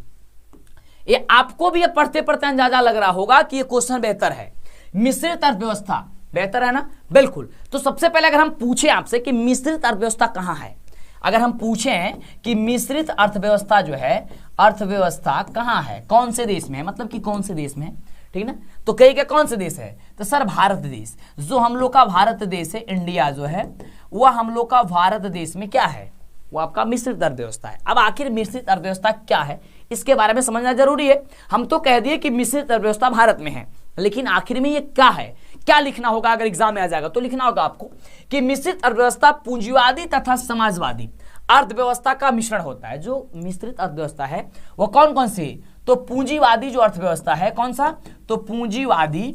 ये आपको भी पढ़ते पढ़ते अंदाजा लग रहा होगा कि ये क्वेश्चन बेहतर है। मिश्रित अर्थव्यवस्था बेहतर है ना, बिल्कुल। तो सबसे पहले अगर हम पूछे आपसे कि मिश्रित अर्थव्यवस्था कहां है, अगर हम पूछें कि मिश्रित अर्थव्यवस्था जो है अर्थव्यवस्था कहां है, कौन से देश में है, मतलब कि कौन से देश में, ठीक ना। तो कहीं के कौन से देश है, तो सर भारत देश, जो हम लोग का भारत देश है, इंडिया जो है वह हम लोग का भारत देश में क्या है, वो आपका मिश्रित अर्थव्यवस्था है। अब आखिर मिश्रित अर्थव्यवस्था क्या है इसके बारे में समझना जरूरी है। हम तो कह दिए कि मिश्रित अर्थव्यवस्था भारत में है, लेकिन आखिर में ये क्या है, क्या लिखना होगा अगर एग्जाम में आ जाएगा तो लिखना होगा आपको कि मिश्रित अर्थव्यवस्था पूंजीवादी तथा समाजवादी अर्थव्यवस्था का मिश्रण होता है। जो मिश्रित अर्थव्यवस्था है वो कौन कौन सी, तो पूंजीवादी जो अर्थव्यवस्था है कौन सा, तो पूंजीवादी,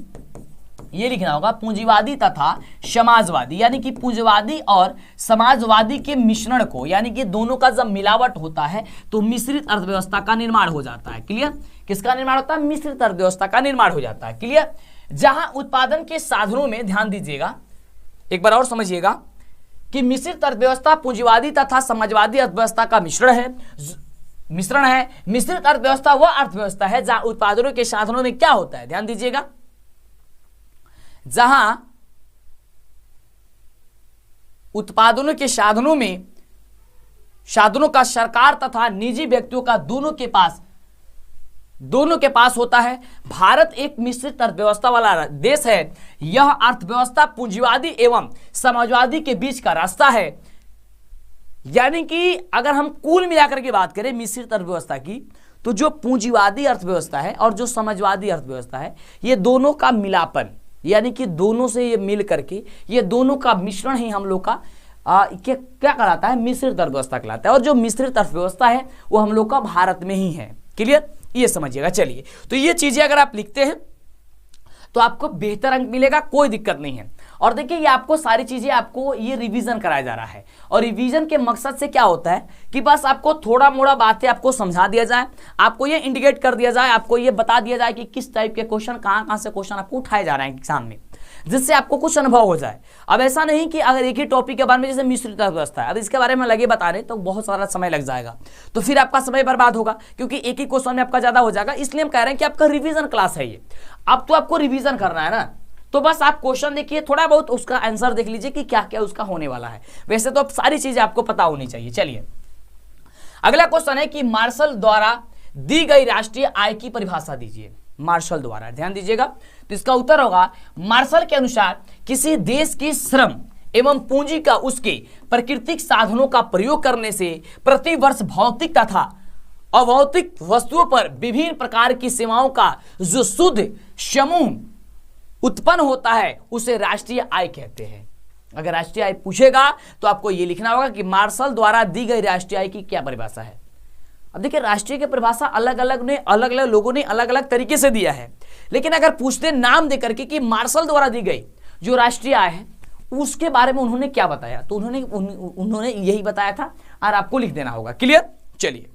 ये लिखना होगा पूंजीवादी तथा समाजवादी, यानी कि पूंजीवादी और समाजवादी के मिश्रण को, यानी कि दोनों का जब मिलावट होता है तो मिश्रित अर्थव्यवस्था का निर्माण हो जाता है। क्लियर, किसका निर्माण होता है, मिश्रित अर्थव्यवस्था का निर्माण हो जाता है। क्लियर, जहां उत्पादन के साधनों में ध्यान दीजिएगा, एक बार और समझिएगा कि मिश्रित अर्थव्यवस्था पूंजीवादी तथा समाजवादी अर्थव्यवस्था का मिश्रण है। मिश्रित अर्थव्यवस्था वह अर्थव्यवस्था है जहां उत्पादनों के साधनों में क्या होता है, ध्यान दीजिएगा, जहां उत्पादनों के साधनों का सरकार तथा निजी व्यक्तियों का दोनों के पास होता है। भारत एक मिश्रित अर्थव्यवस्था वाला देश है। यह अर्थव्यवस्था पूंजीवादी एवं समाजवादी के बीच का रास्ता है। यानी कि अगर हम कुल मिलाकर के बात करें मिश्रित अर्थव्यवस्था की, तो जो पूंजीवादी अर्थव्यवस्था है और जो समाजवादी अर्थव्यवस्था है, ये दोनों का मिलापन, यानी कि दोनों से ये मिल करके ये दोनों का मिश्रण ही हम लोग का क्या कहलाता है, मिश्रित अर्थव्यवस्था कहलाता है। और जो मिश्रित अर्थव्यवस्था है वो हम लोग का भारत में ही है। क्लियर, ये समझिएगा। चलिए, तो ये चीजें अगर आप लिखते हैं तो आपको बेहतर अंक मिलेगा, कोई दिक्कत नहीं है। और देखिए, ये आपको सारी चीजें आपको ये रिवीजन कराया जा रहा है, और रिवीजन के मकसद से क्या होता है कि बस आपको थोड़ा मोड़ा बातें आपको समझा दिया जाए, आपको ये इंडिकेट कर दिया जाए, आपको ये बता दिया जाए कि किस टाइप के क्वेश्चन कहाँ से क्वेश्चन आपको उठाए जा रहे हैं एग्जाम में, जिससे आपको कुछ अनुभव हो जाए। अब ऐसा नहीं कि अगर एक ही टॉपिक के बारे में, जैसे मिश्रित अर्थव्यवस्था है, अब इसके बारे में लगे बताने तो बहुत सारा समय लग जाएगा, तो फिर आपका समय बर्बाद होगा, क्योंकि एक ही क्वेश्चन में आपका ज्यादा हो जाएगा। इसलिए हम कह रहे हैं कि आपका रिवीजन क्लास है ये। अब तो आपको रिवीजन करना है ना, तो बस आप क्वेश्चन देखिए, थोड़ा बहुत उसका आंसर देख लीजिए कि क्या क्या उसका होने वाला है। वैसे तो अब सारी चीजें आपको पता होनी चाहिए। चलिए, अगला क्वेश्चन है कि मार्शल द्वारा दी गई राष्ट्रीय आय की परिभाषा दीजिए। मार्शल द्वारा, ध्यान दीजिएगा, तो इसका उत्तर होगा, मार्शल के अनुसार किसी देश की श्रम एवं पूंजी का उसके प्राकृतिक साधनों का प्रयोग करने से प्रति वर्ष भौतिक तथा अभौतिक वस्तुओं पर विभिन्न प्रकार की सेवाओं का जो शुद्ध समूह उत्पन्न होता है उसे राष्ट्रीय आय कहते हैं। अगर राष्ट्रीय आय पूछेगा तो आपको यह लिखना होगा कि मार्शल द्वारा दी गई राष्ट्रीय आय की क्या परिभाषा है। अब देखिए, राष्ट्रीय की परिभाषा अलग अलग लोगों ने अलग अलग तरीके से दिया है, लेकिन अगर पूछते नाम देकर के कि मार्शल द्वारा दी गई जो राष्ट्रीय आय है उसके बारे में उन्होंने क्या बताया, तो उन्होंने यही बताया था, और आपको लिख देना होगा। क्लियर, चलिए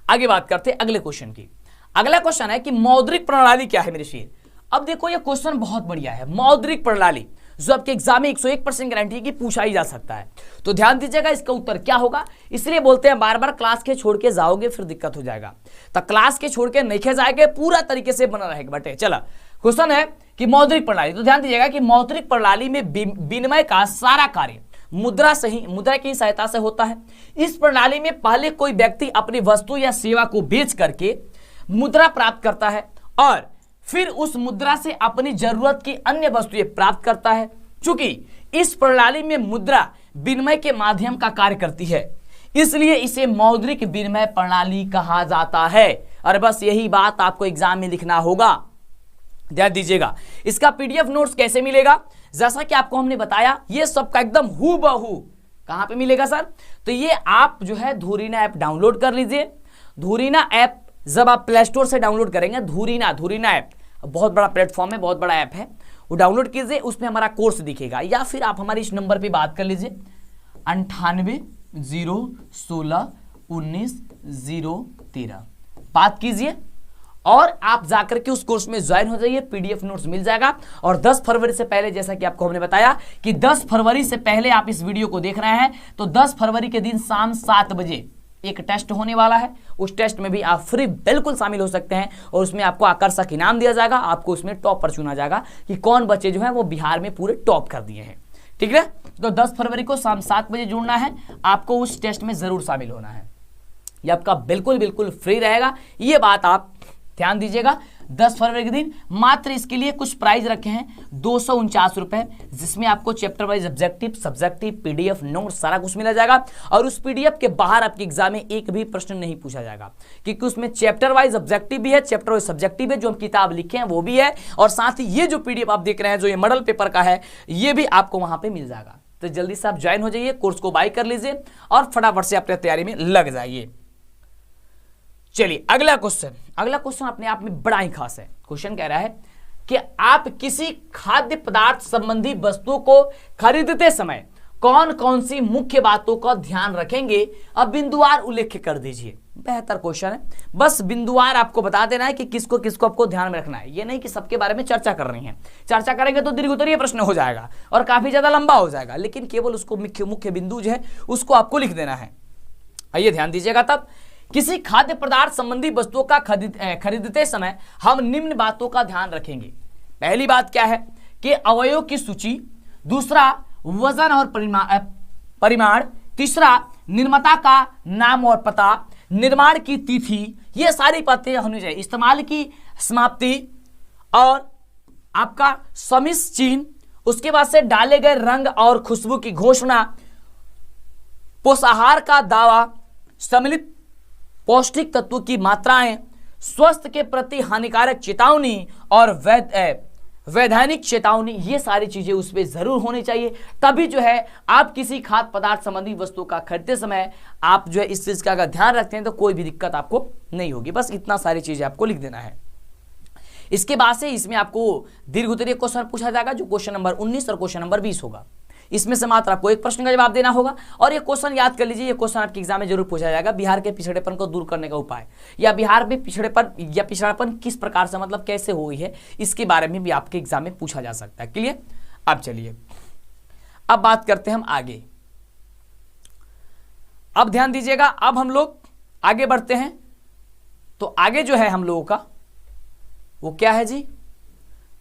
आगे बात करते हैं अगले क्वेश्चन की। अगला क्वेश्चन है कि मौद्रिक प्रणाली क्या है मेरे शेर। अब देखो, ये क्वेश्चन बहुत बढ़िया है। मौद्रिक प्रणाली जो आपके एग्जाम में 101% गारंटी है कि पूछा ही जा सकता है, तो ध्यान दीजिएगा इसका उत्तर क्या होगा। इसलिए बोलते हैं बार बार क्लास के छोड़ के जाओगे फिर दिक्कत हो जाएगा, तो क्लास के छोड़ के नहीं जाएंगे, पूरा तरीके से बना रहेगा बटे। चला, क्वेश्चन है कि मौद्रिक प्रणाली, तो ध्यान दीजिएगा कि मौद्रिक प्रणाली में विनिमय का सारा कार्य मुद्रा की सहायता से होता है। इस प्रणाली में पहले कोई व्यक्ति अपनी वस्तु या सेवा को बेच करके मुद्रा प्राप्त करता है और फिर उस मुद्रा से अपनी जरूरत की अन्य वस्तुएं प्राप्त करता है। चूंकि इस प्रणाली में मुद्रा विनिमय के माध्यम का कार्य करती है, इसलिए इसे मौद्रिक विनिमय प्रणाली कहा जाता है। और बस यही बात आपको एग्जाम में लिखना होगा, ध्यान दीजिएगा। इसका पीडीएफ नोट्स कैसे मिलेगा, जैसा कि आपको हमने बताया, ये सबका एकदम हूबहू कहां पे मिलेगा सर, तो ये आप जो है धुरीना ऐप डाउनलोड कर लीजिए। धुरीना ऐप जब आप प्ले स्टोर से डाउनलोड करेंगे, धुरीना ऐप बहुत बड़ा प्लेटफॉर्म है, बहुत बड़ा ऐप है, वो डाउनलोड कीजिए, उसमें हमारा कोर्स दिखेगा। या फिर आप हमारे इस नंबर पे बात कर लीजिए 9801619013, बात कीजिए और आप जाकर के उस कोर्स में ज्वाइन हो जाइए। पीडीएफ नोट्स मिल जाएगा। और 10 फरवरी से पहले, जैसा कि आपको हमने बताया कि 10 फरवरी से पहले आप इस वीडियो को देख रहे हैं, तो 10 फरवरी के दिन शाम 7 बजे एक टेस्ट होने वाला है। उस टेस्ट में भी आप फ्री बिल्कुल शामिल हो सकते हैं, और उसमें आपको आकर्षक इनाम दिया जाएगा। आपको उसमें टॉप पर चुना जाएगा कि कौन बच्चे जो है वो बिहार में पूरे टॉप कर दिए हैं। ठीक है, तो 10 फरवरी को शाम 7 बजे जुड़ना है, आपको उस टेस्ट में जरूर शामिल होना है। ये आपका बिल्कुल फ्री रहेगा, ये बात आप ध्यान दीजिएगा। 10 फरवरी के दिन मात्र इसके लिए कुछ प्राइज रखे हैं 249 रुपए, जिसमें आपको chapter wise subjective PDF note सारा कुछ मिला जाएगा। और उस पीडीएफ के बाहर आपके एग्जाम में एक भी प्रश्न नहीं पूछा जाएगा, क्योंकि उसमें चैप्टर वाइज ऑब्जेक्टिव भी है, चैप्टर वाइज सब्जेक्टिव है, जो हम किताब लिखे हैं वो भी है, और साथ ही ये जो पीडीएफ आप देख रहे हैं जो ये मॉडल पेपर का है, ये भी आपको वहां पर मिल जाएगा। तो जल्दी से आप ज्वाइन हो जाइए, कोर्स को बाय कर लीजिए और फटाफट से अपनी तैयारी में लग जाइए। चलिए अगला क्वेश्चन अपने आप में बड़ा ही खास है। क्वेश्चन कह रहा है कि आप किसी खाद्य पदार्थ संबंधी वस्तुओं को खरीदते समय कौन कौन सी मुख्य बातों का ध्यान रखेंगे, अब बिंदुवार उल्लेख कर दीजिए। बेहतर क्वेश्चन है, बस बिंदुवार आपको बता देना है कि किसको किसको आपको ध्यान में रखना है। ये नहीं कि सबके बारे में चर्चा कर रही है, चर्चा करेंगे तो दीर्घोत्तरीय प्रश्न हो जाएगा और काफी ज्यादा लंबा हो जाएगा, लेकिन केवल उसको मुख्य बिंदु जो है उसको आपको लिख देना है। आइए ध्यान दीजिएगा। तब किसी खाद्य पदार्थ संबंधी वस्तुओं का खरीदते समय हम निम्न बातों का ध्यान रखेंगे। पहली बात क्या है कि अवयवों की सूची, दूसरा वजन और परिमाण, तीसरा निर्माता का नाम और पता, निर्माण की तिथि, ये सारी बातें होनी चाहिए। इस्तेमाल की समाप्ति और आपका समिस चिन्ह, उसके बाद से डाले गए रंग और खुशबू की घोषणा, पोषाहार का दावा, सम्मिलित पौष्टिक तत्वों की मात्राएं, स्वास्थ्य के प्रति हानिकारक चेतावनी और वैधानिक चेतावनी, ये सारी चीजें उस पर जरूर होनी चाहिए। तभी जो है आप किसी खाद्य पदार्थ संबंधी वस्तु का खरीदते समय आप जो है इस चीज का अगर ध्यान रखते हैं तो कोई भी दिक्कत आपको नहीं होगी। बस इतना सारी चीजें आपको लिख देना है। इसके बाद से इसमें आपको दीर्घ उत्तरीय क्वेश्चन पूछा जाएगा जो क्वेश्चन नंबर 19 और क्वेश्चन नंबर 20 होगा। इसमें से मात्र आपको एक प्रश्न का जवाब देना होगा। और ये क्वेश्चन याद कर लीजिए, ये क्वेश्चन आपके एग्जाम में जरूर पूछा जाएगा। बिहार के पिछड़ेपन को दूर करने का उपाय, या बिहार में पिछड़ापन किस प्रकार से मतलब कैसे हुई है, इसके बारे में भी आपके एग्जाम में पूछा जा सकता है। क्लियर? अब चलिए अब बात करते हैं हम आगे। अब ध्यान दीजिएगा, अब हम लोग आगे बढ़ते हैं। तो आगे जो है हम लोगों का वो क्या है जी,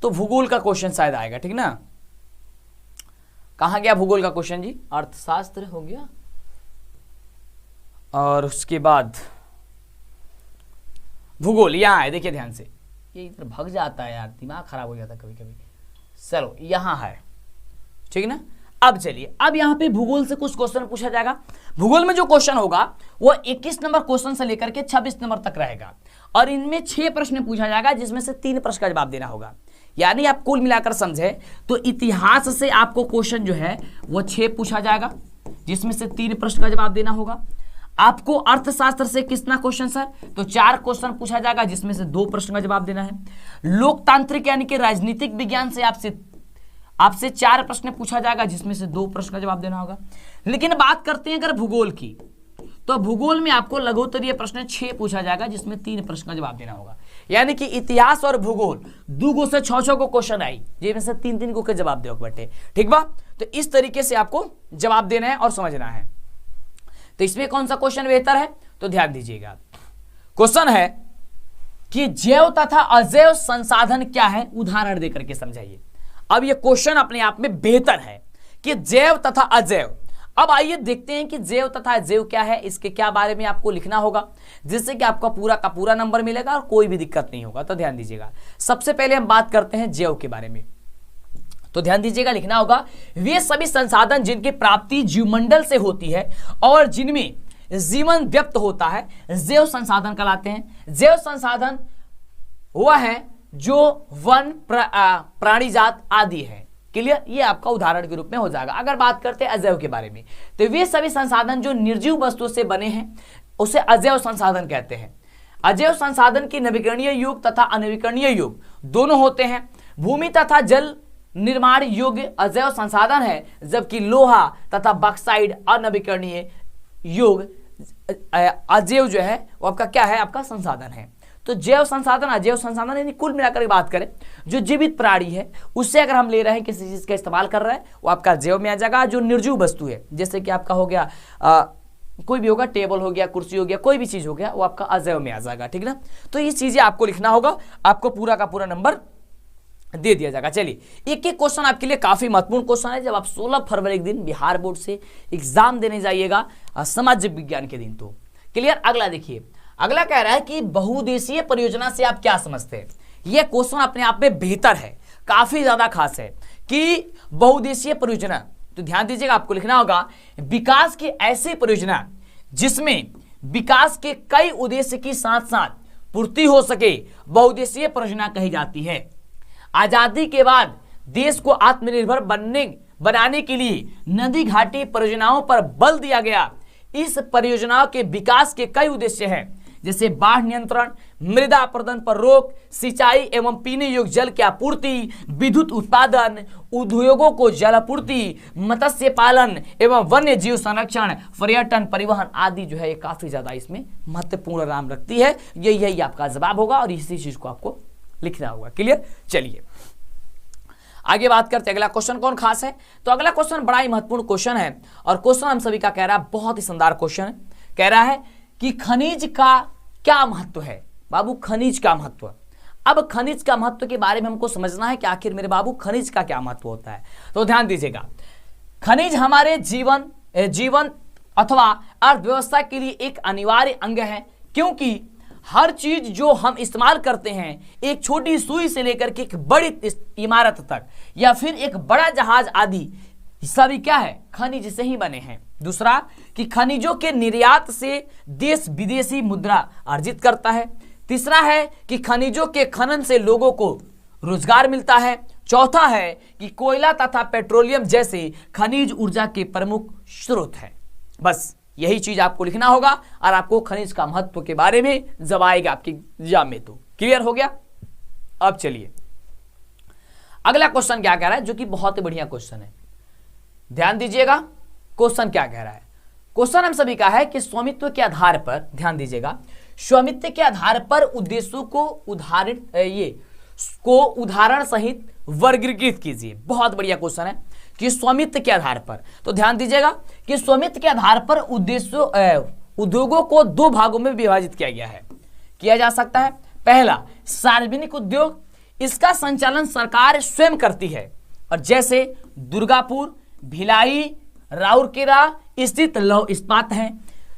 तो भूगोल का क्वेश्चन शायद आएगा, ठीक ना। कहां गया भूगोल का क्वेश्चन जी? अर्थशास्त्र हो गया, और उसके बाद भूगोल यहां है। देखिए ध्यान से, ये इधर भाग जाता है यार, दिमाग खराब हो जाता है कभी कभी। चलो यहां है, ठीक ना। अब चलिए, अब यहां पे भूगोल से कुछ क्वेश्चन पूछा जाएगा। भूगोल में जो क्वेश्चन होगा वो 21 नंबर क्वेश्चन से लेकर के 26 नंबर तक रहेगा, और इनमें 6 प्रश्न पूछा जाएगा जिसमें से 3 प्रश्न का जवाब देना होगा। यानी आप कुल मिलाकर समझे तो इतिहास से आपको क्वेश्चन जो है वो 6 पूछा जाएगा जिसमें से 3 प्रश्न का जवाब देना होगा। आपको अर्थशास्त्र से कितना क्वेश्चन सर? तो 4 क्वेश्चन पूछा जाएगा जिसमें से 2 प्रश्न का जवाब देना है। लोकतांत्रिक यानी कि राजनीतिक विज्ञान से आपसे 4 प्रश्न पूछा जाएगा जिसमें से 2 प्रश्न का जवाब देना होगा। लेकिन बात करते हैं अगर भूगोल की, तो भूगोल में आपको लघुत्तरीय प्रश्न 6 पूछा जाएगा जिसमें 3 प्रश्न का जवाब देना होगा। यानी कि इतिहास और भूगोल 2 से 6 को क्वेश्चन आई, जिसमें से 3 को के जवाब दो बटे, ठीक बा। तो इस तरीके से आपको जवाब देना है और समझना है। तो इसमें कौन सा क्वेश्चन बेहतर है? तो ध्यान दीजिएगा, क्वेश्चन है कि जैव तथा अजैव संसाधन क्या है, उदाहरण देकर के समझाइए। अब ये क्वेश्चन अपने आप में बेहतर है कि जैव तथा अजैव। अब आइए देखते हैं कि जैव तथा अजैव क्या है, इसके क्या बारे में आपको लिखना होगा जिससे कि आपका पूरा का पूरा नंबर मिलेगा और कोई भी दिक्कत नहीं होगा। तो ध्यान दीजिएगा, सबसे पहले हम बात करते हैं जैव के बारे में। तो ध्यान दीजिएगा, लिखना होगा वे सभी संसाधन जिनकी प्राप्ति जीवमंडल से होती है और जिनमें जीवन व्यक्त होता है जैव संसाधन कहलाते हैं। जैव संसाधन वह है जो वन, प्राणीजात आदि है। क्लियर? ये आपका उदाहरण के रूप में हो जाएगा। अगर बात करते हैं अजैव के बारे में, तो वे सभी संसाधन जो निर्जीव वस्तु से बने हैं उसे अजैव संसाधन कहते हैं। अजैव संसाधन की नवीकरणीय युग तथा अनवीकरणीय युग दोनों होते हैं। भूमि तथा जल निर्माण योग्य अजैव संसाधन है, जबकि लोहा तथा बॉक्साइड अनवीकरणीय युग अजैव जो है वो आपका क्या है, आपका संसाधन है। तो जैव संसाधन, अजैव संसाधन, यानी कुल मिलाकर बात करें जो जीवित प्राणी है उससे अगर हम ले रहे हैं, किसी चीज का इस्तेमाल कर रहे हैं, वो आपका जैव में आ जाएगा। जो निर्जीव वस्तु है जैसे कि आपका हो गया कोई भी होगा, टेबल हो गया, कुर्सी हो गया, कोई भी चीज हो गया, वो आपका अजैव में आ जाएगा, ठीक ना। तो ये चीजें आपको लिखना होगा, आपको पूरा का पूरा नंबर दे दिया जाएगा। चलिए, एक एक क्वेश्चन आपके लिए काफी महत्वपूर्ण क्वेश्चन है जब आप 16 फरवरी के दिन बिहार बोर्ड से एग्जाम देने जाइएगा सामाजिक विज्ञान के दिन। तो क्लियर? अगला देखिए, अगला कह रहा है कि बहुउद्देशीय परियोजना से आप क्या समझते हैं। यह क्वेश्चन अपने आप में बेहतर है, काफी ज्यादा खास है कि बहुउद्देशीय परियोजना। तो ध्यान दीजिएगा, आपको लिखना होगा विकास की ऐसी परियोजना जिसमें विकास के कई उद्देश्य की साथ साथ पूर्ति हो सके, बहुउद्देशीय परियोजना कही जाती है। आजादी के बाद देश को आत्मनिर्भर बनाने के लिए नदी घाटी परियोजनाओं पर बल दिया गया। इस परियोजनाओं के विकास के कई उद्देश्य हैं, जैसे बाढ़ नियंत्रण, मृदा अपरदन पर रोक, सिंचाई एवं पीने योग्य जल की आपूर्ति, विद्युत उत्पादन, उद्योगों को जल आपूर्ति, मत्स्य पालन एवं वन्य जीव संरक्षण, पर्यटन, परिवहन आदि जो है ये काफी ज्यादा इसमें महत्वपूर्ण नाम रखती है। यही आपका जवाब होगा और इसी चीज को आपको लिखना होगा। क्लियर? चलिए आगे बात करते हैं, अगला क्वेश्चन कौन खास है। तो अगला क्वेश्चन बड़ा ही महत्वपूर्ण क्वेश्चन है और क्वेश्चन हम सभी का कह रहा है बहुत ही शानदार क्वेश्चन है। कह रहा है कि खनिज का क्या महत्व है। बाबू खनिज का महत्व, अब खनिज का महत्व के बारे में हमको समझना है कि आखिर मेरे बाबू खनिज का क्या महत्व होता है। तो ध्यान दीजिएगा, खनिज हमारे जीवन अथवा अर्थव्यवस्था के लिए एक अनिवार्य अंग है, क्योंकि हर चीज जो हम इस्तेमाल करते हैं, एक छोटी सुई से लेकर के एक बड़ी इमारत तक या फिर एक बड़ा जहाज आदि, सभी क्या है, खनिज से ही बने हैं। दूसरा कि खनिजों के निर्यात से देश विदेशी मुद्रा अर्जित करता है। तीसरा है कि खनिजों के खनन से लोगों को रोजगार मिलता है। चौथा है कि कोयला तथा पेट्रोलियम जैसे खनिज ऊर्जा के प्रमुख स्रोत है। बस यही चीज आपको लिखना होगा और आपको खनिज का महत्व के बारे में जब आएगा आपके एग्जाम में तो क्लियर हो गया। अब चलिए अगला क्वेश्चन क्या कह रहा है, जो कि बहुत ही बढ़िया क्वेश्चन है, ध्यान दीजिएगा। क्वेश्चन क्या कह रहा है, क्वेश्चन हम सभी का है कि स्वामित्व के आधार पर, ध्यान दीजिएगा, स्वामित्व के आधार पर उद्देश्यों को उदाहरण सहित वर्गीकृत कीजिए। बहुत बढ़िया क्वेश्चन है कि स्वामित्व के आधार पर, तो ध्यान दीजिएगा कि स्वामित्व के आधार पर उद्योगों को दो भागों में विभाजित किया जा सकता है। पहला सार्वजनिक उद्योग, इसका संचालन सरकार स्वयं करती है, और जैसे दुर्गापुर, भिलाई, राउरकेला स्थित लौह इस्पात है।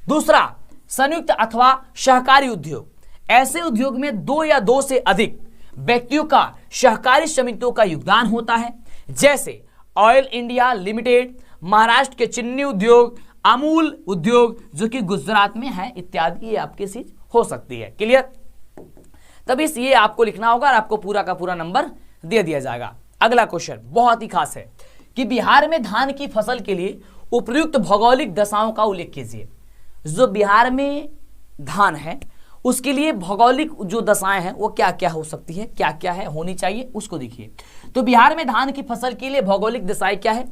दूसरा संयुक्त अथवा सहकारी उद्योग, ऐसे उद्योग में दो या दो से अधिक व्यक्तियों का सहकारी समितियों का योगदान होता है, जैसे ऑयल इंडिया लिमिटेड, महाराष्ट्र के चीनी उद्योग, अमूल उद्योग जो कि गुजरात में है इत्यादि, ये आपकी चीज हो सकती है। क्लियर, तभी ये आपको लिखना होगा और आपको पूरा का पूरा नंबर दे दिया जाएगा। अगला क्वेश्चन बहुत ही खास है कि बिहार में धान की फसल के लिए उपयुक्त भौगोलिक दशाओं का उल्लेख कीजिए। जो बिहार में धान है उसके लिए भौगोलिक जो दशाएं हैं वो क्या क्या हो सकती है, क्या क्या है होनी चाहिए, उसको देखिए। तो बिहार में धान की फसल के लिए भौगोलिक दशाएं क्या है,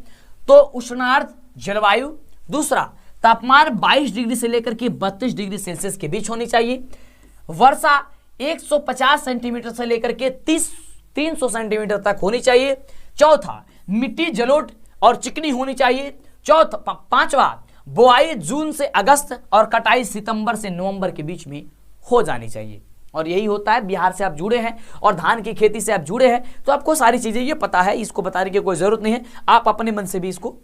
तो उष्णार्द्र जलवायु, दूसरा तापमान 22 डिग्री से लेकर के 32 डिग्री सेल्सियस के बीच होनी चाहिए, वर्षा 150 सेंटीमीटर से लेकर के 300 सेंटीमीटर तक होनी चाहिए, चौथा मिट्टी जलोढ़ और चिकनी होनी चाहिए, पांचवा बुआई जून से अगस्त और कटाई सितंबर से नवंबर के बीच में हो जानी चाहिए। और यही होता है, बिहार से आप जुड़े हैं और धान की खेती से आप जुड़े हैं तो आपको सारी चीजें ये पता है, इसको बताने की कोई जरूरत नहीं है, आप अपने मन से भी इसको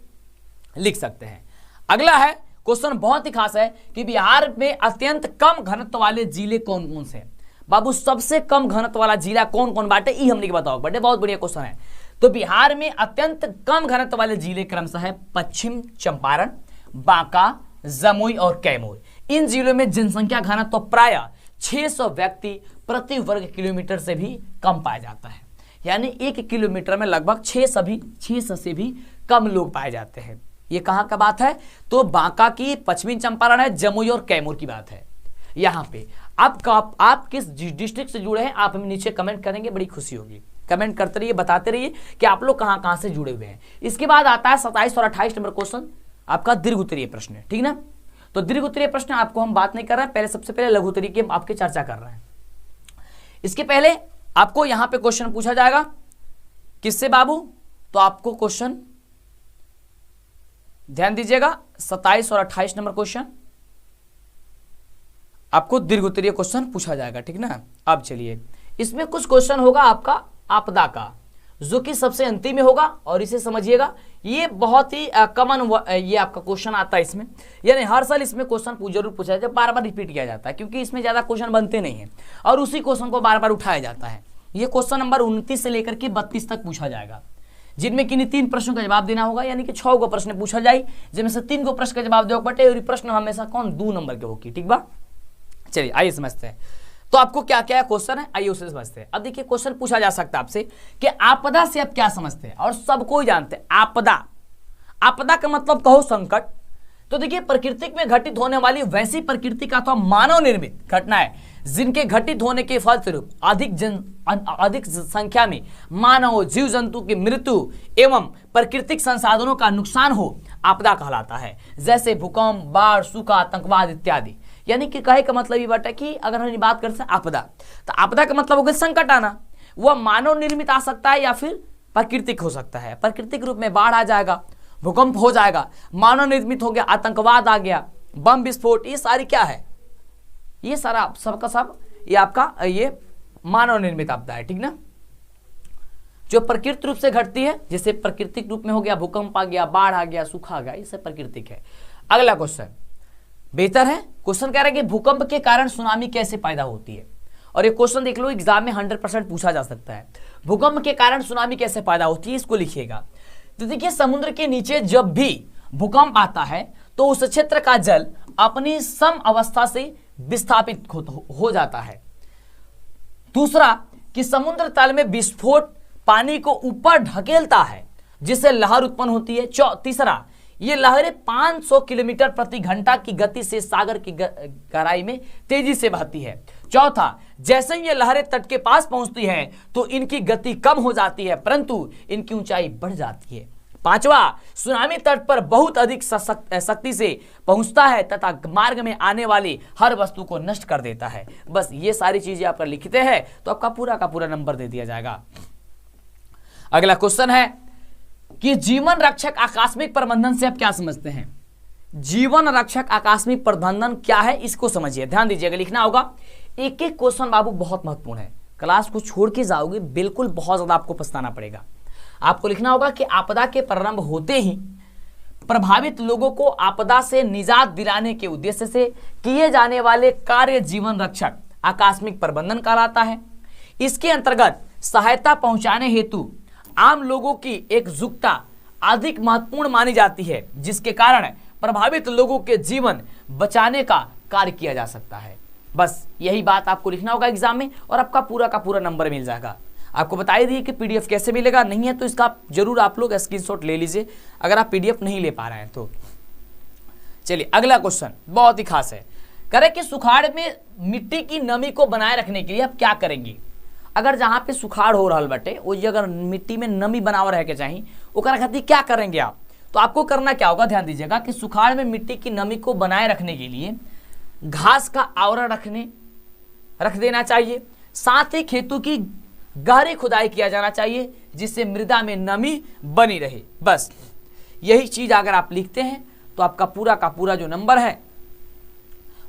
लिख सकते हैं। अगला है क्वेश्चन बहुत ही खास है कि बिहार में अत्यंत कम घनत्व वाले जिले कौन कौन से हैं। बाबू सबसे कम घनत्व वाला जिला कौन कौन बाटे, ये हमने बताओ बटे, बहुत बढ़िया क्वेश्चन है। तो बिहार में अत्यंत कम घनत्व वाले जिले क्रमशः है पश्चिम चंपारण, बांका, जमुई और कैमूर। इन जिलों में जनसंख्या घनत्व प्राय 600 व्यक्ति प्रति वर्ग किलोमीटर से भी कम पाया जाता है, यानी 1 किलोमीटर में लगभग 600 से भी कम लोग पाए जाते हैं। ये कहां का बात है, तो बांका की, पश्चिमी चंपारण है, जमुई और कैमूर की बात है। यहाँ पे आप किस डिस्ट्रिक्ट से जुड़े हैं आप हमें नीचे कमेंट करेंगे, बड़ी खुशी होगी। कमेंट करते रहिए, बताते रहिए कि आप लोग कहां से जुड़े हुए हैं। इसके बाद आता है 27 और 28 नंबर क्वेश्चन, आपका दीर्घ उत्तरीय प्रश्न है, ठीक ना। तो दीर्घ उत्तरीय प्रश्न आपको हम बात नहीं कर रहे हैं, पहले सबसे पहले लघु उत्तरीय की आपकी चर्चा कर रहे हैं। इसके पहले आपको यहां पे क्वेश्चन पूछा जाएगा किससे बाबू, तो आपको क्वेश्चन ध्यान दीजिएगा 27 और 28 नंबर क्वेश्चन आपको दीर्घ उत्तरीय क्वेश्चन पूछा जाएगा, ठीक ना। अब चलिए इसमें कुछ क्वेश्चन होगा आपका आपदा का, जो कि सबसे अंतिम में होगा, और इसे समझिएगा ये बहुत ही कॉमन ये आपका क्वेश्चन आता है इसमें, यानी हर साल इसमें क्वेश्चन जरूर पूछा जाता है, बार बार रिपीट किया जाता है क्योंकि इसमें ज्यादा क्वेश्चन बनते नहीं हैं और उसी क्वेश्चन को बार बार उठाया जाता है। ये क्वेश्चन नंबर 29 से लेकर के 32 तक पूछा जाएगा, जिनमें किन्हीं 3 प्रश्नों का जवाब देना होगा, यानी कि 6 को प्रश्न पूछा जाए, जिनमें से 3 को प्रश्न का जवाब देना पड़े, और प्रश्न हमेशा कौन 2 नंबर के होगी, ठीक बा। चलिए आइए समझते हैं तो आपको क्या क्या क्वेश्चन है, आइए उसे समझते हैं। अब देखिए क्वेश्चन पूछा जा सकता है आपसे कि आपदा से आप क्या समझते हैं, और सबको ही जानते हैं आपदा का मतलब कहो संकट। तो देखिए प्रकृति में घटित होने वाली वैसी प्रकृति का अथवा मानव निर्मित घटनाएं जिनके घटित होने के फलस्वरूप अधिक संख्या में मानव जीव जंतु की मृत्यु एवं प्राकृतिक संसाधनों का नुकसान हो, आपदा कहलाता है। जैसे भूकंप, बाढ़, सूखा, आतंकवाद इत्यादि। यानी कि कहे का मतलब ये बात कि अगर हम बात करते हैं आपदा, तो आपदा का मतलब हो गया संकट आना, वह मानव निर्मित आ सकता है या फिर प्राकृतिक हो सकता है। प्राकृतिक रूप में बाढ़ आ जाएगा, भूकंप हो जाएगा, मानव निर्मित हो गया, आतंकवाद आ गया, बम विस्फोट, ये सारी क्या है, ये सारा सबका सब ये आपका ये मानव निर्मित आपदा है, ठीक ना। जो प्राकृतिक रूप से घटती है, जैसे प्राकृतिक रूप में हो गया भूकंप आ गया, बाढ़ आ गया, सूखा आ गया, ये सब प्राकृतिक है। अगला क्वेश्चन बेहतर है, क्वेश्चन कह रहा है कि भूकंप के कारण सुनामी कैसे पैदा होती है, और ये क्वेश्चन देख लो एग्जाम में 100% पूछा जा सकता है। भूकंप के कारण सुनामी कैसे पैदा होती है, इसको लिखिएगा। तो देखिए समुद्र के नीचे जब भी भूकंप आता है तो उस क्षेत्र का जल अपनी सम अवस्था से विस्थापित हो जाता है। दूसरा कि समुद्र तल में विस्फोट पानी को ऊपर ढकेलता है जिससे लहर उत्पन्न होती है। तीसरा, ये लहरें 500 किलोमीटर प्रति घंटा की गति से सागर की गहराई में तेजी से बहती है। चौथा, जैसे ही ये लहरें तट के पास पहुंचती हैं तो इनकी गति कम हो जाती है परंतु इनकी ऊंचाई बढ़ जाती है। पांचवा, सुनामी तट पर बहुत अधिक शक्ति से पहुंचता है तथा मार्ग में आने वाली हर वस्तु को नष्ट कर देता है। बस ये सारी चीजें आप लिखते हैं तो आपका पूरा का पूरा नंबर दे दिया जाएगा। अगला क्वेश्चन है कि जीवन रक्षक आकस्मिक प्रबंधन से आप क्या समझते हैं? जीवन रक्षक आकस्मिक प्रबंधन क्या है इसको समझिए, ध्यान दीजिएगा, लिखना होगा। एक एक क्वेश्चन बाबू बहुत महत्वपूर्ण है, क्लास को छोड़ के जाओगे बिल्कुल बहुत ज्यादा आपको पछताना पड़ेगा। आपको लिखना होगा कि आपदा के प्रारंभ होते ही प्रभावित लोगों को आपदा से निजात दिलाने के उद्देश्य से किए जाने वाले कार्य जीवन रक्षक आकस्मिक प्रबंधन कहलाता है। इसके अंतर्गत सहायता पहुंचाने हेतु आम लोगों की एकजुटता अधिक महत्वपूर्ण मानी जाती है जिसके कारण प्रभावित लोगों के जीवन बचाने का कार्य किया जा सकता है। बस यही बात आपको लिखना होगा एग्जाम में और आपका पूरा का पूरा नंबर मिल जाएगा। आपको बताई दी कि पीडीएफ कैसे मिलेगा, नहीं है तो इसका जरूर आप लोग स्क्रीनशॉट ले लीजिए अगर आप पीडीएफ नहीं ले पा रहे हैं तो। चलिए अगला क्वेश्चन बहुत ही खास है, करें कि सुखाड़ में मिट्टी की नमी को बनाए रखने के लिए आप क्या करेंगे? अगर जहां पे सुखाड़ हो रहा बटे वो अगर मिट्टी में नमी बनावा रह के चाहिए ओकरा खातिर क्या करेंगे आप? तो आपको करना क्या होगा, ध्यान दीजिएगा कि सुखाड़ में मिट्टी की नमी को बनाए रखने के लिए घास का आवरण रख देना चाहिए। साथ ही खेतों की गहरी खुदाई किया जाना चाहिए जिससे मृदा में नमी बनी रहे। बस यही चीज अगर आप लिखते हैं तो आपका पूरा का पूरा जो नंबर है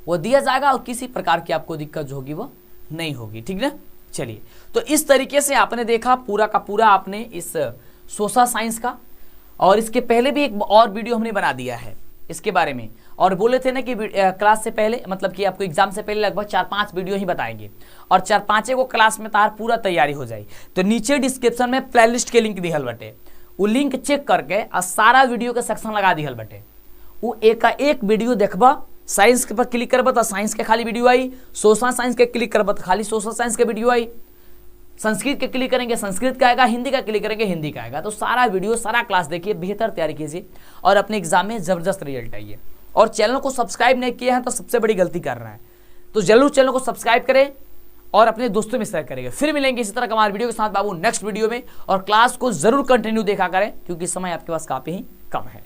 वो दिया जाएगा और किसी प्रकार की आपको दिक्कत जो होगी वो नहीं होगी, ठीक ना। चलिए तो इस तरीके से आपने देखा पूरा का पूरा आपने इस सोशल साइंस का, और इसके पहले भी एक और वीडियो हमने बना दिया है इसके बारे में, और बोले थे ना कि क्लास से पहले मतलब कि आपको एग्जाम से पहले लगभग 4-5 वीडियो ही बताएंगे और 4-5 को क्लास में तार पूरा तैयारी हो जाए। तो नीचे डिस्क्रिप्शन में प्लेलिस्ट के लिंक दिहल बटे, वो लिंक चेक करके और सारा वीडियो के सेक्शन लगा दिहल बटे, वो एक वीडियो देखबा। साइंस के पर क्लिक करबा तो साइंस के खाली वीडियो आई, सोशल साइंस के क्लिक करबा तो खाली सोशल साइंस के वीडियो आई, संस्कृत के क्लिक करेंगे संस्कृत का आएगा, हिंदी का क्लिक करेंगे हिंदी का आएगा। तो सारा वीडियो सारा क्लास देखिए, बेहतर तैयारी कीजिए और अपने एग्जाम में जबरदस्त रिजल्ट आइए। और चैनल को सब्सक्राइब नहीं किए हैं तो सबसे बड़ी गलती कर रहे हैं, तो जरूर चैनल को सब्सक्राइब करें और अपने दोस्तों में शेयर करेंगे। फिर मिलेंगे इसी तरह का हमारे वीडियो के साथ बाबू नेक्स्ट वीडियो में, और क्लास को जरूर कंटिन्यू देखा करें क्योंकि समय आपके पास काफी ही कम है।